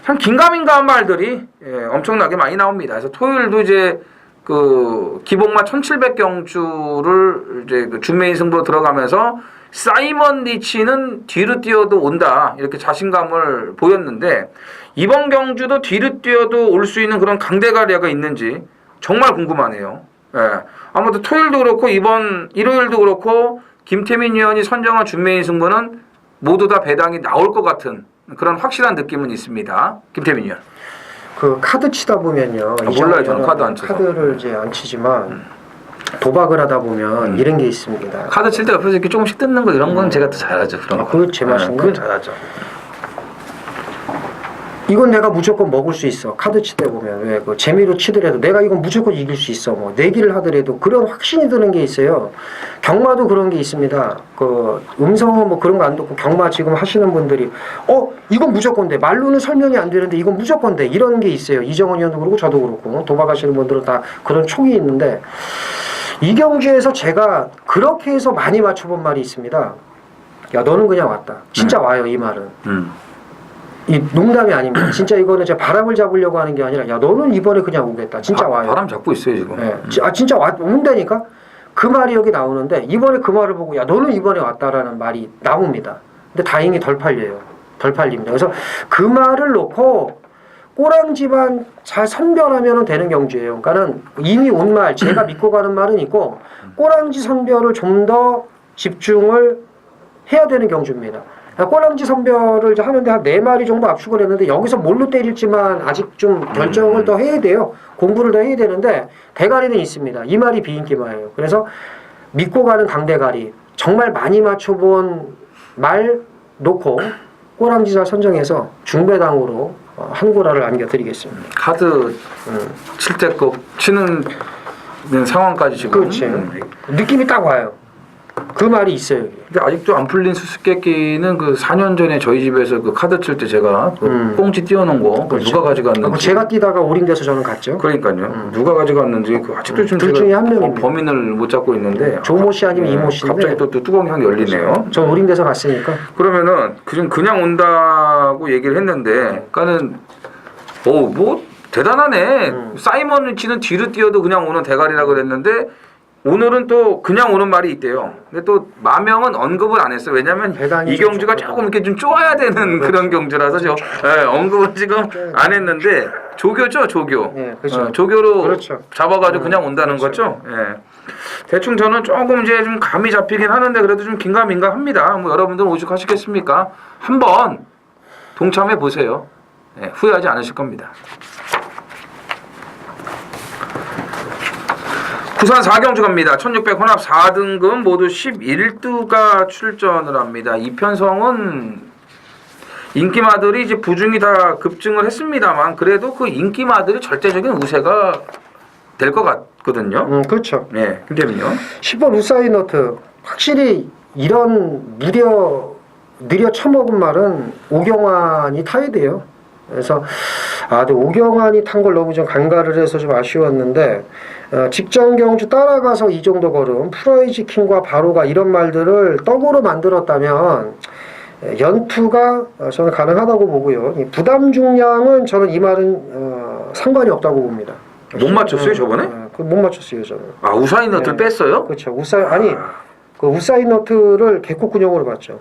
참 긴가민가한 말들이 엄청나게 많이 나옵니다. 그래서 토요일도 이제 그 기복마 1700 경주를 이제 그 준메인 승부로 들어가면서 사이먼 리치는 뒤로 뛰어도 온다 이렇게 자신감을 보였는데 이번 경주도 뒤로 뛰어도 올 수 있는 그런 강대가리가 있는지 정말 궁금하네요. 아무튼 토요일도 그렇고 이번 일요일도 그렇고 김태민 위원이 선정한 준메인 승부는 모두 다 배당이 나올 것 같은 그런 확실한 느낌은 있습니다. 김태민 위원. 그 카드 치다 보면요. 몰라요, 저는 카드 안 쳐서. 카드를 이제 안 치지만 도박을 하다 보면 이런 게 있습니다. 카드 칠 때 옆에서 이렇게 조금씩 뜯는 거 이런 건 제가 또 잘하죠. 그런 거. 그거 제 맛인데. 그건 잘하죠. 이건 내가 무조건 먹을 수 있어. 카드 칠 때 보면 왜 그 재미로 치더라도 내가 이건 무조건 이길 수 있어. 뭐 내기를 하더라도 그런 확신이 드는 게 있어요. 경마도 그런 게 있습니다. 그 음성은 뭐 그런 거 안 듣고 경마 지금 하시는 분들이 이건 무조건 돼. 말로는 설명이 안 되는데 이건 무조건 돼. 이런 게 있어요. 이정원 의원도 그렇고 저도 그렇고 도박하시는 분들은 다 그런 촉이 있는데 이 경주에서 제가 그렇게 해서 많이 맞춰본 말이 있습니다. 야 너는 그냥 왔다. 진짜 와요 이 말은. 이 농담이 아닙니다. 진짜 이거는 제가 바람을 잡으려고 하는 게 아니라 야 너는 이번에 그냥 오겠다. 진짜 와요. 바람 잡고 있어요 지금. 네. 진짜 온다니까. 그 말이 여기 나오는데 이번에 그 말을 보고 야 너는 이번에 왔다라는 말이 나옵니다. 근데 다행히 덜 팔려요. 덜 팔립니다. 그래서 그 말을 놓고 꼬랑지만 잘 선별하면 되는 경주예요. 그러니까는 이미 온 말 제가 믿고 가는 말은 있고 꼬랑지 선별을 좀 더 집중을 해야 되는 경주입니다. 꼬랑지 선별을 이제 하는데 한 4마리 정도 압축을 했는데 여기서 뭘로 때릴지만 아직 좀 결정을 더 해야 돼요. 공부를 더 해야 되는데 대가리는 있습니다. 이 말이 비인기마예요. 그래서 믿고 가는 강대가리 정말 많이 맞춰본 말 놓고 꼬랑지잘 선정해서 중배당으로 한 고라를 안겨드리겠습니다. 카드 칠 때 꼭 치는 상황까지 지금. 그렇지. 느낌이 딱 와요. 그 말이 있어요. 여기. 근데 아직도 안 풀린 수수께끼는 그 4년 전에 저희 집에서 그 카드 칠 때 제가 그 꽁지 띄워놓은 거 그렇죠. 누가 가져갔는지. 제가 뛰다가 오링돼서 저는 갔죠. 그러니까요. 누가 가져갔는지 그 아직도 좀 둘 중에 한 명입니다. 범인을 못 잡고 있는데. 조모 씨 아니면 이모 씨인데. 갑자기 또 뚜껑이 한 열리네요. 전 오링돼서 갔으니까. 그러면은 그냥 온다고 얘기를 했는데, 그러니까는 뭐 대단하네. 사이먼 리치는 뒤로 뛰어도 그냥 오는 대가리라 그랬는데. 오늘은 또 그냥 오는 말이 있대요. 근데 또 마명은 언급을 안 했어요. 왜냐면 이 경주가 조금 이렇게 좀 쪼아야 되는 그런 경주라서 언급을 지금 안 했는데 조교죠, 조교. 네, 그렇죠. 조교로 그렇죠. 잡아가지고 그냥 온다는 거죠. 대충 저는 조금 이제 좀 감이 잡히긴 하는데 그래도 좀 긴가민가합니다. 뭐 여러분들 오죽하시겠습니까? 한번 동참해 보세요. 후회하지 않으실 겁니다. 부산 4경주 갑니다. 1600 혼합 4등급 모두 11두가 출전을 합니다. 이편성은 인기마들이 이제 부중이 다 급증을 했습니다만 그래도 그 인기마들이 절대적인 우세가 될 것 같거든요. 그렇죠. 네, 근데요. 10번 우사이너트 확실히 이런 느려 처먹은 말은 오경환이 타야 돼요. 그래서 근데 오경환이 탄 걸 너무 좀 간과를 해서 좀 아쉬웠는데 직전 경주 따라가서 이 정도 걸음 프라이지 킹과 바로가 이런 말들을 떡으로 만들었다면 연투가 저는 가능하다고 보고요. 부담 중량은 저는 이 말은 상관이 없다고 봅니다. 못 맞췄어요 저번에? 못 맞췄어요 저는. 우사이너트를 뺐어요? 그렇죠. 그 우사이너트를 개코군용으로 봤죠.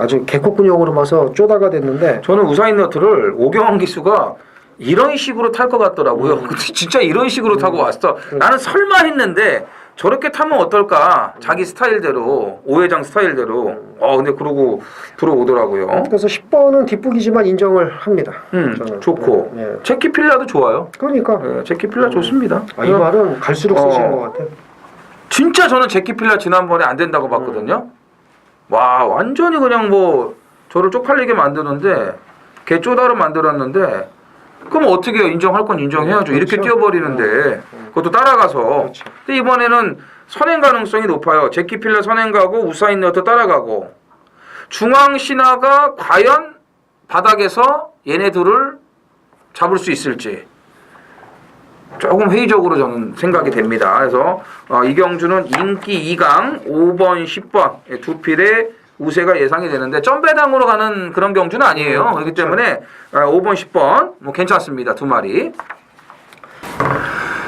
아주 개코군용으로 봐서 쪼다가 됐는데 저는 우사인너트를 오경환 기수가 이런 식으로 탈 것 같더라고요. 진짜 이런 식으로 타고 왔어. 나는 설마 했는데 저렇게 타면 어떨까? 자기 스타일대로 오회장 스타일대로. 근데 그러고 들어오더라고요. 그래서 10번은 뒷북이지만 인정을 합니다. 저는. 좋고 체키 필라도 좋아요. 그러니까 체키 필라 좋습니다. 이 말은 갈수록 쓰시는 것 같아요. 진짜 저는 체키 필라 지난번에 안 된다고 봤거든요. 와 완전히 그냥 뭐 저를 쪽팔리게 만드는데 걔 쪼다로 만들었는데 그럼 어떻게 해요? 인정할 건 인정해야죠. 이렇게 그렇죠. 뛰어버리는데 그것도 따라가서. 그렇죠. 근데 이번에는 선행 가능성이 높아요. 제키 필러 선행가고 우사인 너도 따라가고 중앙 신화가 과연 바닥에서 얘네들을 잡을 수 있을지 조금 회의적으로 저는 생각이 됩니다. 그래서 이경주는 인기 2강 5번, 10번 두 필의 우세가 예상이 되는데 점배당으로 가는 그런 경주는 아니에요. 그렇기 때문에 5번, 10번 뭐 괜찮습니다. 두 마리.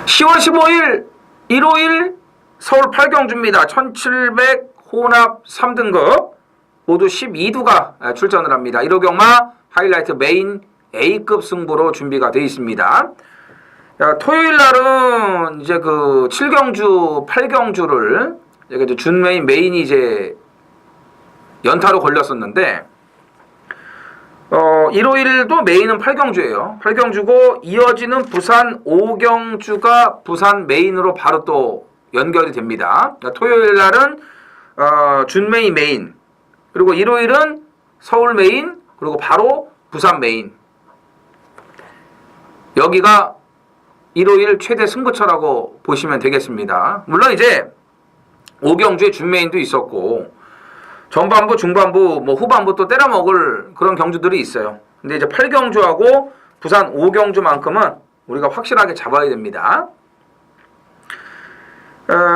10월 15일 일요일 서울 8경주입니다. 1700 혼합 3등급 모두 12두가 출전을 합니다. 1호 경마 하이라이트 메인 A급 승부로 준비가 되어 있습니다. 토요일 날은 이제 그 7경주, 8경주를 이제 준메인 메인이 이제 연타로 걸렸었는데 일요일도 메인은 8경주예요. 8경주고 이어지는 부산 5경주가 부산 메인으로 바로 또 연결이 됩니다. 토요일 날은 준메인 메인 그리고 일요일은 서울 메인 그리고 바로 부산 메인 여기가 일요일 최대 승부처라고 보시면 되겠습니다. 물론 이제 5경주에 준메인도 있었고 전반부, 중반부, 뭐 후반부 또 때려 먹을 그런 경주들이 있어요. 근데 이제 8경주하고 부산 5경주만큼은 우리가 확실하게 잡아야 됩니다.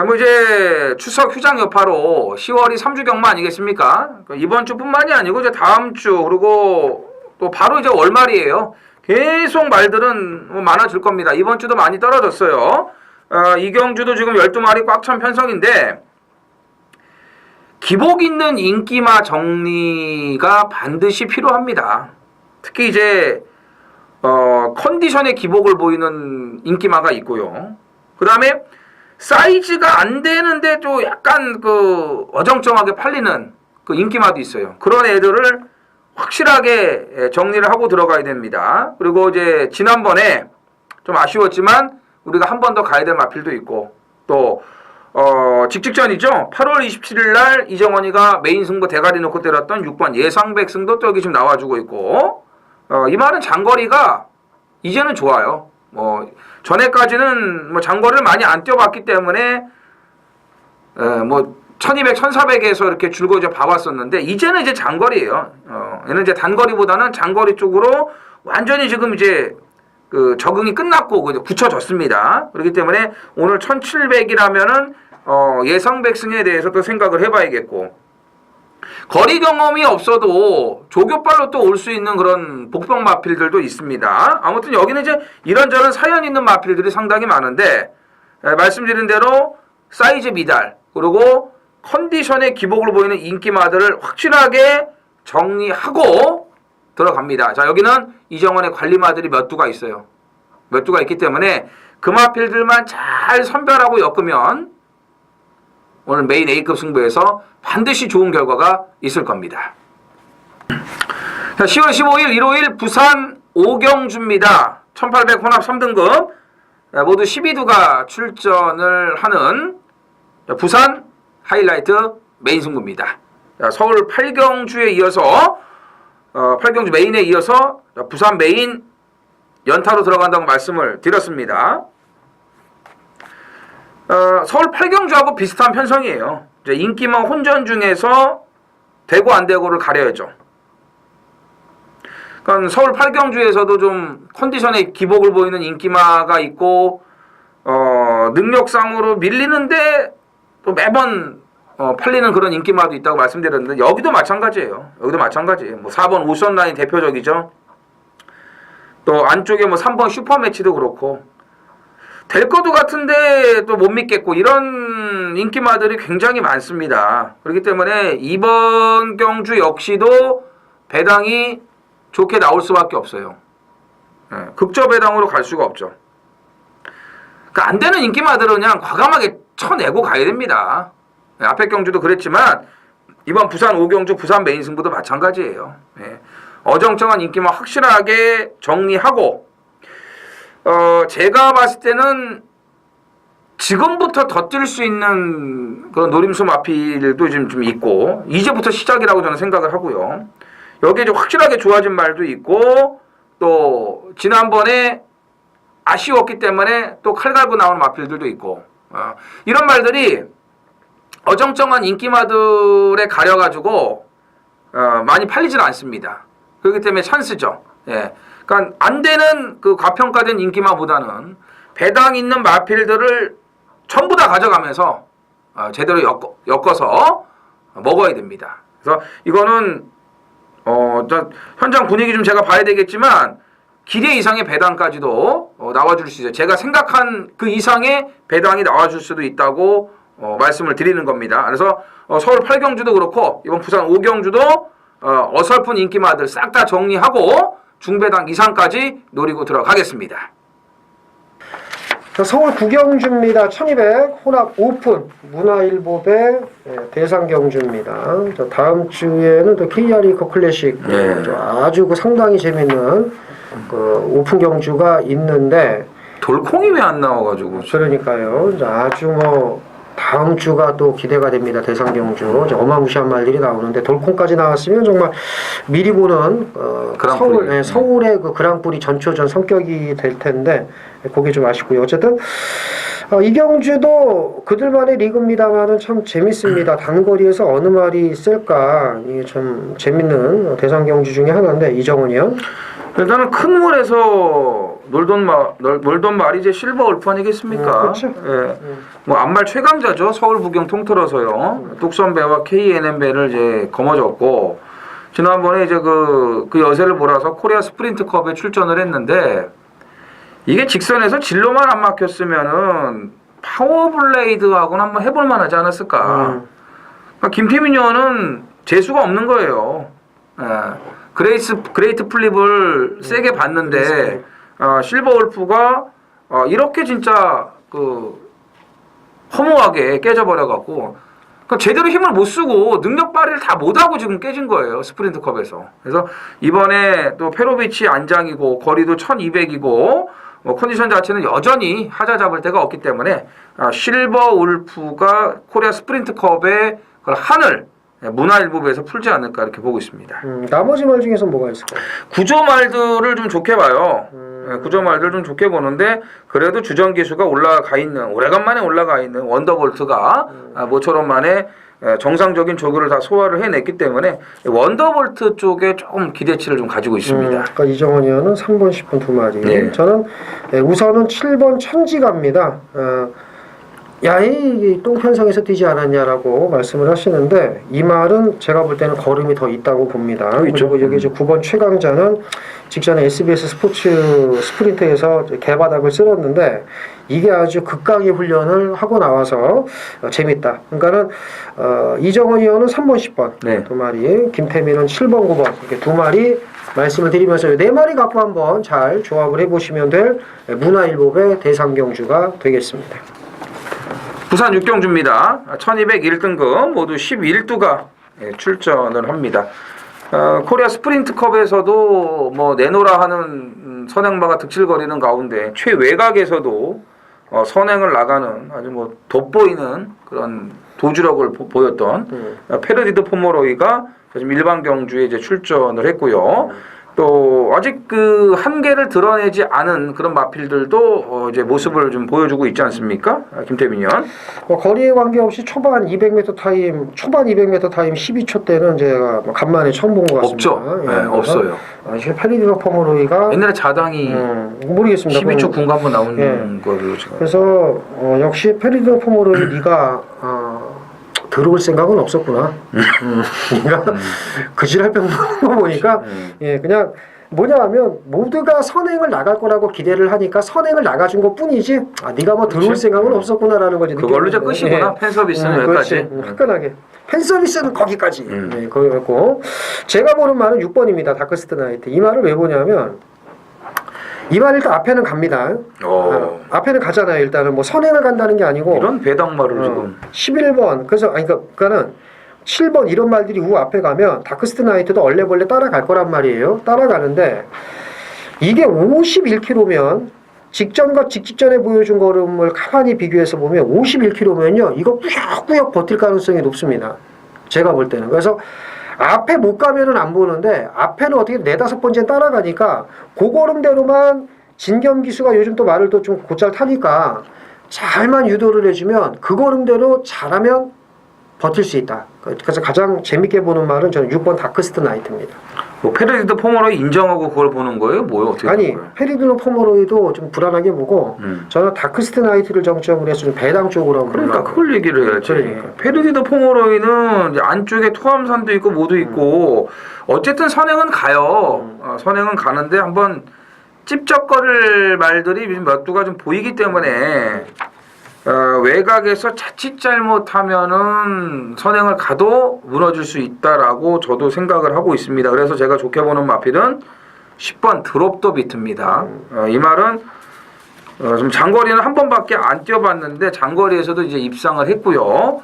뭐 이제 추석 휴장 여파로 10월이 3주 경마 아니겠습니까? 이번 주뿐만이 아니고 이제 다음 주 그리고 또 바로 이제 월말이에요. 계속 말들은 뭐 많아질 겁니다. 이번 주도 많이 떨어졌어요. 이경주도 지금 12마리 꽉 찬 편성인데 기복 있는 인기마 정리가 반드시 필요합니다. 특히 이제 컨디션의 기복을 보이는 인기마가 있고요. 그 다음에 사이즈가 안 되는데 또 약간 그 어정쩡하게 팔리는 그 인기마도 있어요. 그런 애들을 확실하게 정리를 하고 들어가야 됩니다. 그리고 이제 지난번에 좀 아쉬웠지만 우리가 한 번 더 가야 될 마필도 있고 또 직전이죠. 8월 27일 날 이정원이가 메인 승부 대가리 놓고 때렸던 6번 예상백승도 또 여기 지금 나와주고 있고 이 말은 장거리가 이제는 좋아요. 전에까지는 뭐 장거리를 많이 안 뛰어봤기 때문에 뭐 1200, 1400에서 이렇게 줄고 이제 봐왔었는데 이제는 이제 장거리예요. 얘는 이제 단거리보다는 장거리 쪽으로 완전히 지금 이제 그 적응이 끝났고 굳혀졌습니다. 그렇기 때문에 오늘 1700이라면은 예상 백승에 대해서 또 생각을 해봐야겠고 거리 경험이 없어도 조교발로 또 올 수 있는 그런 복병 마필들도 있습니다. 아무튼 여기는 이제 이런저런 사연 있는 마필들이 상당히 많은데 말씀드린 대로 사이즈 미달 그리고 컨디션의 기복을 보이는 인기마들을 확실하게 정리하고 들어갑니다. 자, 여기는 이정원의 관리마들이 몇 두가 있어요. 몇 두가 있기 때문에 그 마필들만 잘 선별하고 엮으면 오늘 메인 A급 승부에서 반드시 좋은 결과가 있을 겁니다. 자, 10월 15일 일요일 부산 5경주입니다. 1800 혼합 3등급 모두 12두가 출전을 하는 부산 하이라이트 메인 승부입니다. 자, 서울 8경주에 이어서 8경주 메인에 이어서 부산 메인 연타로 들어간다고 말씀을 드렸습니다. 서울 8경주하고 비슷한 편성이에요. 이제 인기마 혼전 중에서 되고 안 되고를 가려야죠. 그러니까 서울 8경주에서도 좀 컨디션에 기복을 보이는 인기마가 있고 능력상으로 밀리는데 또 매번 팔리는 그런 인기마도 있다고 말씀드렸는데 여기도 마찬가지예요. 여기도 마찬가지예요. 뭐 4번 오션라인 대표적이죠. 또 안쪽에 뭐 3번 슈퍼매치도 그렇고 될 것도 같은데 또 못 믿겠고 이런 인기마들이 굉장히 많습니다. 그렇기 때문에 이번 경주 역시도 배당이 좋게 나올 수밖에 없어요. 극저 배당으로 갈 수가 없죠. 그러니까 안 되는 인기마들은 그냥 과감하게 쳐내고 가야 됩니다. 앞에 경주도 그랬지만 이번 부산 5경주 부산 메인 승부도 마찬가지예요. 어정쩡한 인기만 확실하게 정리하고 제가 봤을 때는 지금부터 더 뛸 수 있는 그런 노림수 마필도 좀 있고 이제부터 시작이라고 저는 생각을 하고요. 여기에 좀 확실하게 좋아진 말도 있고 또 지난번에 아쉬웠기 때문에 또 칼 갈고 나오는 마필들도 있고 이런 말들이 어정쩡한 인기마들에 가려가지고 많이 팔리지는 않습니다. 그렇기 때문에 찬스죠. 예. 그러니까 안 되는 그 과평가된 인기마보다는 배당 있는 마필들을 전부 다 가져가면서 제대로 엮어서 먹어야 됩니다. 그래서 이거는 현장 분위기 좀 제가 봐야 되겠지만 기대 이상의 배당까지도 나와줄 수 있어요. 제가 생각한 그 이상의 배당이 나와줄 수도 있다고 말씀을 드리는 겁니다. 그래서 서울 8경주도 그렇고 이번 부산 5경주도 어설픈 인기마들 싹 다 정리하고 중배당 이상까지 노리고 들어가겠습니다. 서울 9경주입니다. 1200 혼합 오픈 문화일보배 대상경주입니다. 다음 주에는 또 KRE 클래식 아주 상당히 재밌는 오픈 경주가 있는데 돌콩이 왜 안 나와가지고 그러니까요. 아주 다음 주가 또 기대가 됩니다. 대상경주 어마무시한 말들이 나오는데 돌콩까지 나왔으면 정말 미리 보는 서울의 그 그랑프리 전초전 성격이 될 텐데 그게 좀 아쉽고요. 어쨌든 이 경주도 그들만의 리그입니다만은 참 재밌습니다. 단거리에서 어느 말이 쓸까 이게 좀 재밌는 대상경주 중에 하나인데 이정훈이요. 일단은 큰 물에서 놀던 말이 이제 실버 울프 아니겠습니까? 그렇죠. 예. 뭐 안말 최강자죠. 서울 부경 통틀어서요. 뚝선배와 KNM배를 이제 거머쥐었고 지난번에 이제 그 여세를 몰아서 코리아 스프린트컵에 출전을 했는데 이게 직선에서 진로만 안 막혔으면은 파워블레이드하고는 한번 해볼 만하지 않았을까. 그러니까 김태민 의원은 재수가 없는 거예요. 예. 그레이트 플립을 세게 봤는데 실버 울프가 이렇게 진짜 허무하게 깨져버려갖고 그러니까 제대로 힘을 못 쓰고 능력 발휘를 다 못하고 지금 깨진 거예요. 스프린트컵에서. 그래서 이번에 또 페로비치 안장이고 거리도 1200이고 컨디션 자체는 여전히 하자 잡을 데가 없기 때문에 실버 울프가 코리아 스프린트컵의 한을 문화일보에서 풀지 않을까 이렇게 보고 있습니다. 나머지 말 중에서 뭐가 있을까요? 구조 말들을 좀 좋게 봐요. 구조 말들 좀 좋게 보는데 그래도 주전 기수가 오래간만에 올라가 있는 원더볼트가 모처럼 만에 정상적인 조교를 다 소화를 해냈기 때문에 원더볼트 쪽에 조금 기대치를 좀 가지고 있습니다. 그러니까 이정원 의원은 3번, 10번 두 마리. 네. 저는 우선은 7번 천지갑니다. 이 똥편성에서 뛰지 않았냐라고 말씀을 하시는데 이 말은 제가 볼 때는 걸음이 더 있다고 봅니다. 그리고 여기 이제 9번 최강자는 직전에 SBS 스포츠 스프린트에서 개바닥을 쓸었는데 이게 아주 극강의 훈련을 하고 나와서 재밌다. 그러니까는 이정원 의원은 3번, 10번 두 마리, 김태민은 7번, 9번 이렇게 두 마리 말씀을 드리면서 네 마리 갖고 한번 잘 조합을 해보시면 될 문화일보의 대상경주가 되겠습니다. 부산 6경주입니다. 1201등급 모두 11두가 출전을 합니다. 코리아 스프린트컵에서도 내노라 하는 선행마가 득실거리는 가운데 최외곽에서도 선행을 나가는 아주 돋보이는 그런 도주력을 보였던 페르디도 포모로이가 지금 일반 경주에 이제 출전을 했고요. 또 아직 그 한계를 드러내지 않은 그런 마필들도 이제 모습을 좀 보여주고 있지 않습니까? 김태민 의원. 거리에 관계없이 초반 200m 타임 12초 때는 제가 간만에 처음 본 것 같습니다. 없죠. 네, 없어요. 페르디도 포모로이가 옛날에 자당이 모르겠습니다. 12초 군가 한번 나오는 거로 지금. 그래서 역시 페르디도 포모로이 네가 들어올 생각은 없었구나. 그러니까 그 지랄병 보는 거 보니까 그냥 뭐냐하면 모두가 선행을 나갈 거라고 기대를 하니까 선행을 나가준 것 뿐이지 네가 들어올 생각은 없었구나라는 거지. 그걸로 이제 끝이구나. 팬서비스는 여기까지. 화끈하게. 팬서비스는 거기까지. 그거였고 제가 보는 말은 6번입니다. 다크스트 나이트. 이 말을 왜 보냐면 이 말 일단 앞에는 갑니다. 앞에는 가잖아요. 일단은 선행을 간다는 게 아니고 이런 배당말을 지금 11번 그러니까는 7번 이런 말들이 앞에 가면 다크스트 나이트도 얼레벌레 따라갈 거란 말이에요. 따라가는데 이게 51km면 직전과 직전에 보여준 걸음을 가만히 비교해서 보면 51km면요. 이거 꾸역꾸역 버틸 가능성이 높습니다. 제가 볼 때는. 그래서 앞에 못 가면은 안 보는데 앞에는 어떻게 네다섯 번째 따라가니까 그 걸음대로만 진겸 기수가 요즘 또 말을 또 좀 곧잘 타니까 잘만 유도를 해주면 그 걸음대로 잘하면 버틸 수 있다. 그래서 가장 재밌게 보는 말은 저는 6번 다크스트 나이트입니다. 뭐 페르디드 포머로이 인정하고 그걸 보는 거예요? 뭐요? 어떻게 아니 되는 거예요? 페리드노 포머로이도 좀 불안하게 보고 저는 다크스트 나이트를 정점으로 해서 좀 배당 쪽으로 한번 그러니까 올라가고. 그걸 얘기를 해야지. 그러니까. 페르디드 포머로이는 이제 안쪽에 토암산도 있고 모두 있고 어쨌든 선행은 가요. 선행은 가는데 한번 찝쩍거릴 말들이 몇 두가 좀 보이기 때문에 외곽에서 자칫 잘못하면은 선행을 가도 무너질 수 있다라고 저도 생각을 하고 있습니다. 그래서 제가 좋게 보는 마필은 10번 드롭 더 비트입니다. 이 말은 좀 장거리는 한 번밖에 안 뛰어봤는데 장거리에서도 이제 입상을 했고요.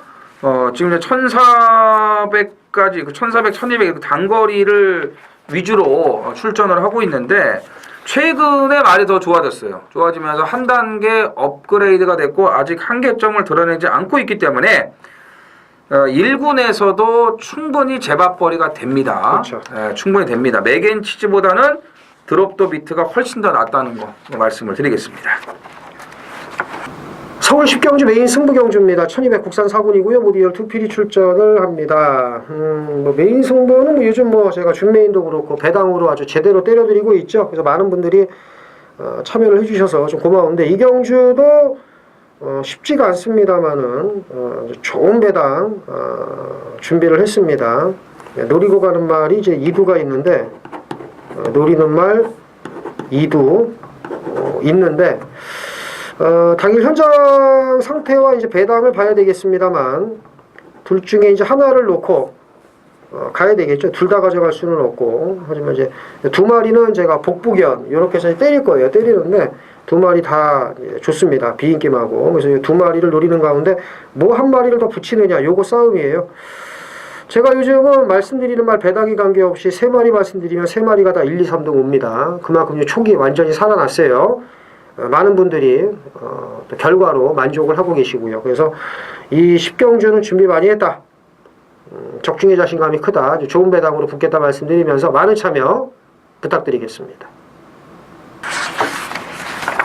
지금 이제 1400까지 1400, 1200 단거리를 위주로 출전을 하고 있는데 최근에 말이 더 좋아졌어요. 좋아지면서 한 단계 업그레이드가 됐고 아직 한계점을 드러내지 않고 있기 때문에 1군에서도 충분히 제밥벌이가 됩니다. 그렇죠. 충분히 됩니다. 맥앤치즈보다는 드롭 더 비트가 훨씬 더 낫다는 거 말씀을 드리겠습니다. 서울 10경주 메인 승부 경주입니다. 1200 국산 4군이고요. 모두 12필이 출전을 합니다. 뭐 메인 승부는 뭐 요즘 뭐 제가 준메인도 그렇고 배당으로 아주 제대로 때려드리고 있죠. 그래서 많은 분들이 참여를 해주셔서 좀 고마운데 이 경주도 쉽지가 않습니다만은 좋은 배당 준비를 했습니다. 노리고 가는 말이 이제 2두가 있는데 노리는 말 2두 있는데 당일 현장 상태와 이제 배당을 봐야 되겠습니다만 둘 중에 이제 하나를 놓고 가야 되겠죠. 둘 다 가져갈 수는 없고 하지만 이제 두 마리는 제가 복부견 이렇게 해서 때릴 거예요. 때리는데 두 마리 다 좋습니다. 비인기하고 그래서 두 마리를 노리는 가운데 뭐 한 마리를 더 붙이느냐 요거 싸움이에요. 제가 요즘은 말씀드리는 말 배당이 관계없이 세 마리 말씀드리면 세 마리가 다 1, 2, 3등 옵니다. 그만큼 촉이 완전히 살아났어요. 많은 분들이 결과로 만족을 하고 계시고요. 그래서 이 10경주는 준비 많이 했다. 적중의 자신감이 크다. 좋은 배당으로 붙겠다 말씀드리면서 많은 참여 부탁드리겠습니다.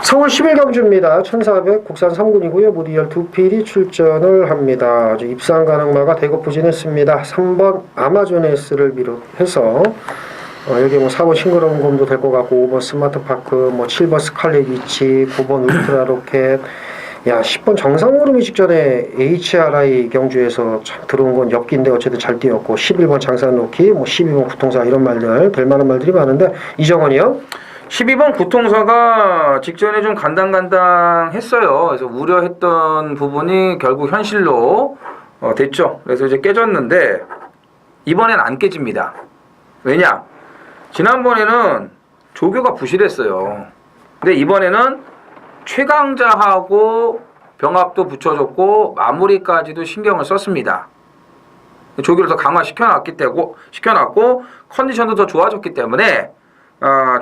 서울 11경주입니다. 1400 국산 3군이고요. 모두 12필이 출전을 합니다. 아주 입상 가능마가 대거 부진했습니다. 3번 아마존에스를 비롯해서 여기 뭐 4번 싱그러운 곰도 될 것 같고 5번 스마트파크 뭐 7번 스칼렛 위치 9번 울트라 로켓 10번 정상오름이 직전에 HRI 경주에서 참 들어온 건 엽기인데 어쨌든 잘 뛰었고 11번 장산로키 뭐 12번 구통사 이런 말들 될 만한 말들이 많은데 이정원이요? 12번 구통사가 직전에 좀 간당간당했어요. 그래서 우려했던 부분이 결국 현실로 됐죠. 그래서 이제 깨졌는데 이번엔 안 깨집니다. 왜냐? 지난번에는 조교가 부실했어요. 근데 이번에는 최강자하고 병합도 붙여줬고 마무리까지도 신경을 썼습니다. 조교를 더 시켜놨고 컨디션도 더 좋아졌기 때문에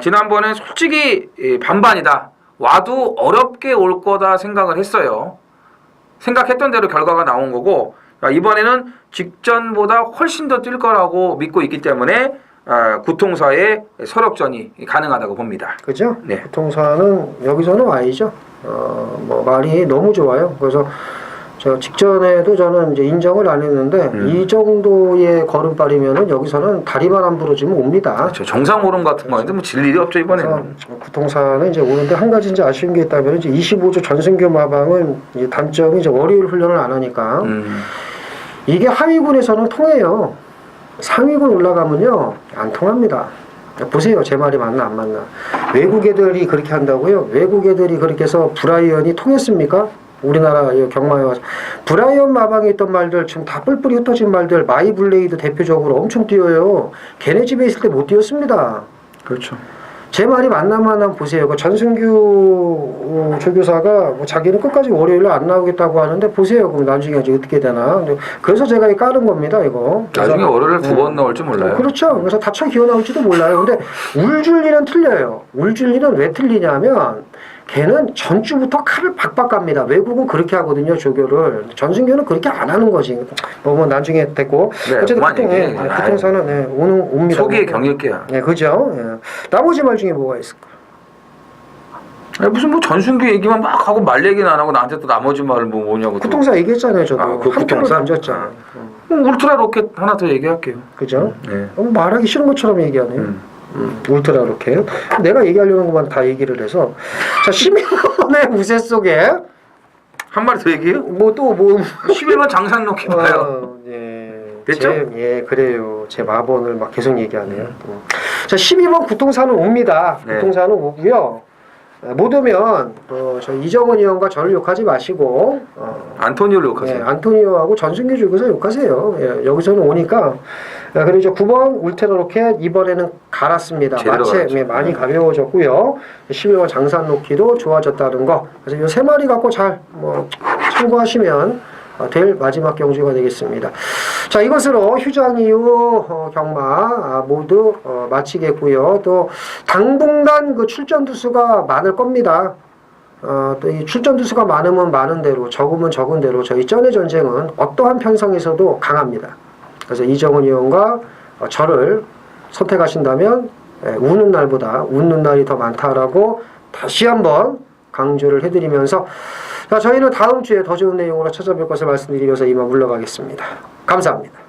지난번엔 솔직히 반반이다. 와도 어렵게 올 거다 생각을 했어요. 생각했던 대로 결과가 나온 거고 이번에는 직전보다 훨씬 더 뛸 거라고 믿고 있기 때문에 구통사의 서력전이 가능하다고 봅니다. 그죠? 네. 구통사는 여기서는 Y죠. 뭐 말이 너무 좋아요. 그래서 저 직전에도 저는 이제 인정을 안 했는데 이 정도의 걸음발이면은 여기서는 다리만 안 부러지면 옵니다. 그렇죠. 정상 오름 같은 거인데 뭐 질 일이 없죠 이번에는. 구통사는 이제 오는데 한 가지 이제 아쉬운 게 있다면 이제 25조 전승규 마방은 이 단점이 이제 월요일 훈련을 안 하니까 이게 하위군에서는 통해요. 상위군 올라가면요 안 통합니다. 보세요. 제 말이 맞나 안 맞나. 외국 애들이 그렇게 한다고요? 외국 애들이 그렇게 해서 브라이언이 통했습니까? 우리나라 경마에 와서 브라이언 마방에 있던 말들 지금 다 뿔뿔이 흩어진 말들 마이블레이드 대표적으로 엄청 뛰어요. 걔네 집에 있을 때 못 뛰었습니다. 그렇죠. 제 말이 맞나만 한번 보세요. 그 전승규 조교사가 뭐 자기는 끝까지 월요일에 안 나오겠다고 하는데 보세요. 그럼 나중에 이제 어떻게 되나. 그래서 제가 이 까는 겁니다. 이거. 나중에 월요일에 두 번 나올지 몰라요. 그렇죠. 그래서 다쳐 기어 나올지도 몰라요. 근데 울줄리는 틀려요. 울줄리는 왜 틀리냐면 걔는 전주부터 칼을 박박 갑니다. 외국은 그렇게 하거든요, 조교를. 전승규는 그렇게 안 하는 거지. 뭐 나중에 됐고. 네, 어쨌든 그만 얘기해. 구통사는 네, 옵니다. 소기의 경력이야. 네, 그죠. 예. 나머지 말 중에 뭐가 있을까? 아니, 무슨 뭐 전순규 얘기만 막 하고 말 얘기는 안 하고 나한테 또 나머지 말을 뭐 뭐냐고. 또. 구통사 얘기했잖아요, 저도. 아, 그 한 표를 구통사? 던졌잖아요. 울트라 로켓 하나 더 얘기할게요. 그죠? 네. 말하기 싫은 것처럼 얘기하네요. 울트라 로켓. 내가 얘기하려는 것만 다 얘기를 해서. 자, 11번의 우세 속에 한 마리 더 얘기해요? 뭐 또 뭐. 11번 장산 로켓 봐요. 예. 됐죠? 예, 그래요. 제 마번을 막 계속 얘기하네요. 자, 12번 구통사는 옵니다. 네. 구통사는 오고요. 못 오면 저 이정은 의원과 저를 욕하지 마시고 안토니오를 욕하세요. 네, 안토니오하고 전승규 주교사 욕하세요. 예, 여기서는 오니까. 그리고 이제 9번 울트라 로켓 이번에는 갈았습니다. 제대로 마체 갈았죠. 많이 가벼워졌고요. 11번 장산 놓기도 좋아졌다는 거. 그래서 이 세 마리 갖고 잘 뭐 참고하시면 될 마지막 경주가 되겠습니다. 자, 이것으로 휴장 이후 경마 모두 마치겠고요. 또 당분간 그 출전 두수가 많을 겁니다. 또 이 출전 두수가 많으면 많은 대로, 적으면 적은 대로 저희 쩐의 전쟁은 어떠한 편성에서도 강합니다. 그래서 이정은 의원과 저를 선택하신다면 우는 날보다 웃는 날이 더 많다라고 다시 한번 강조를 해드리면서, 자, 저희는 다음 주에 더 좋은 내용으로 찾아뵐 것을 말씀드리면서 이만 물러가겠습니다. 감사합니다.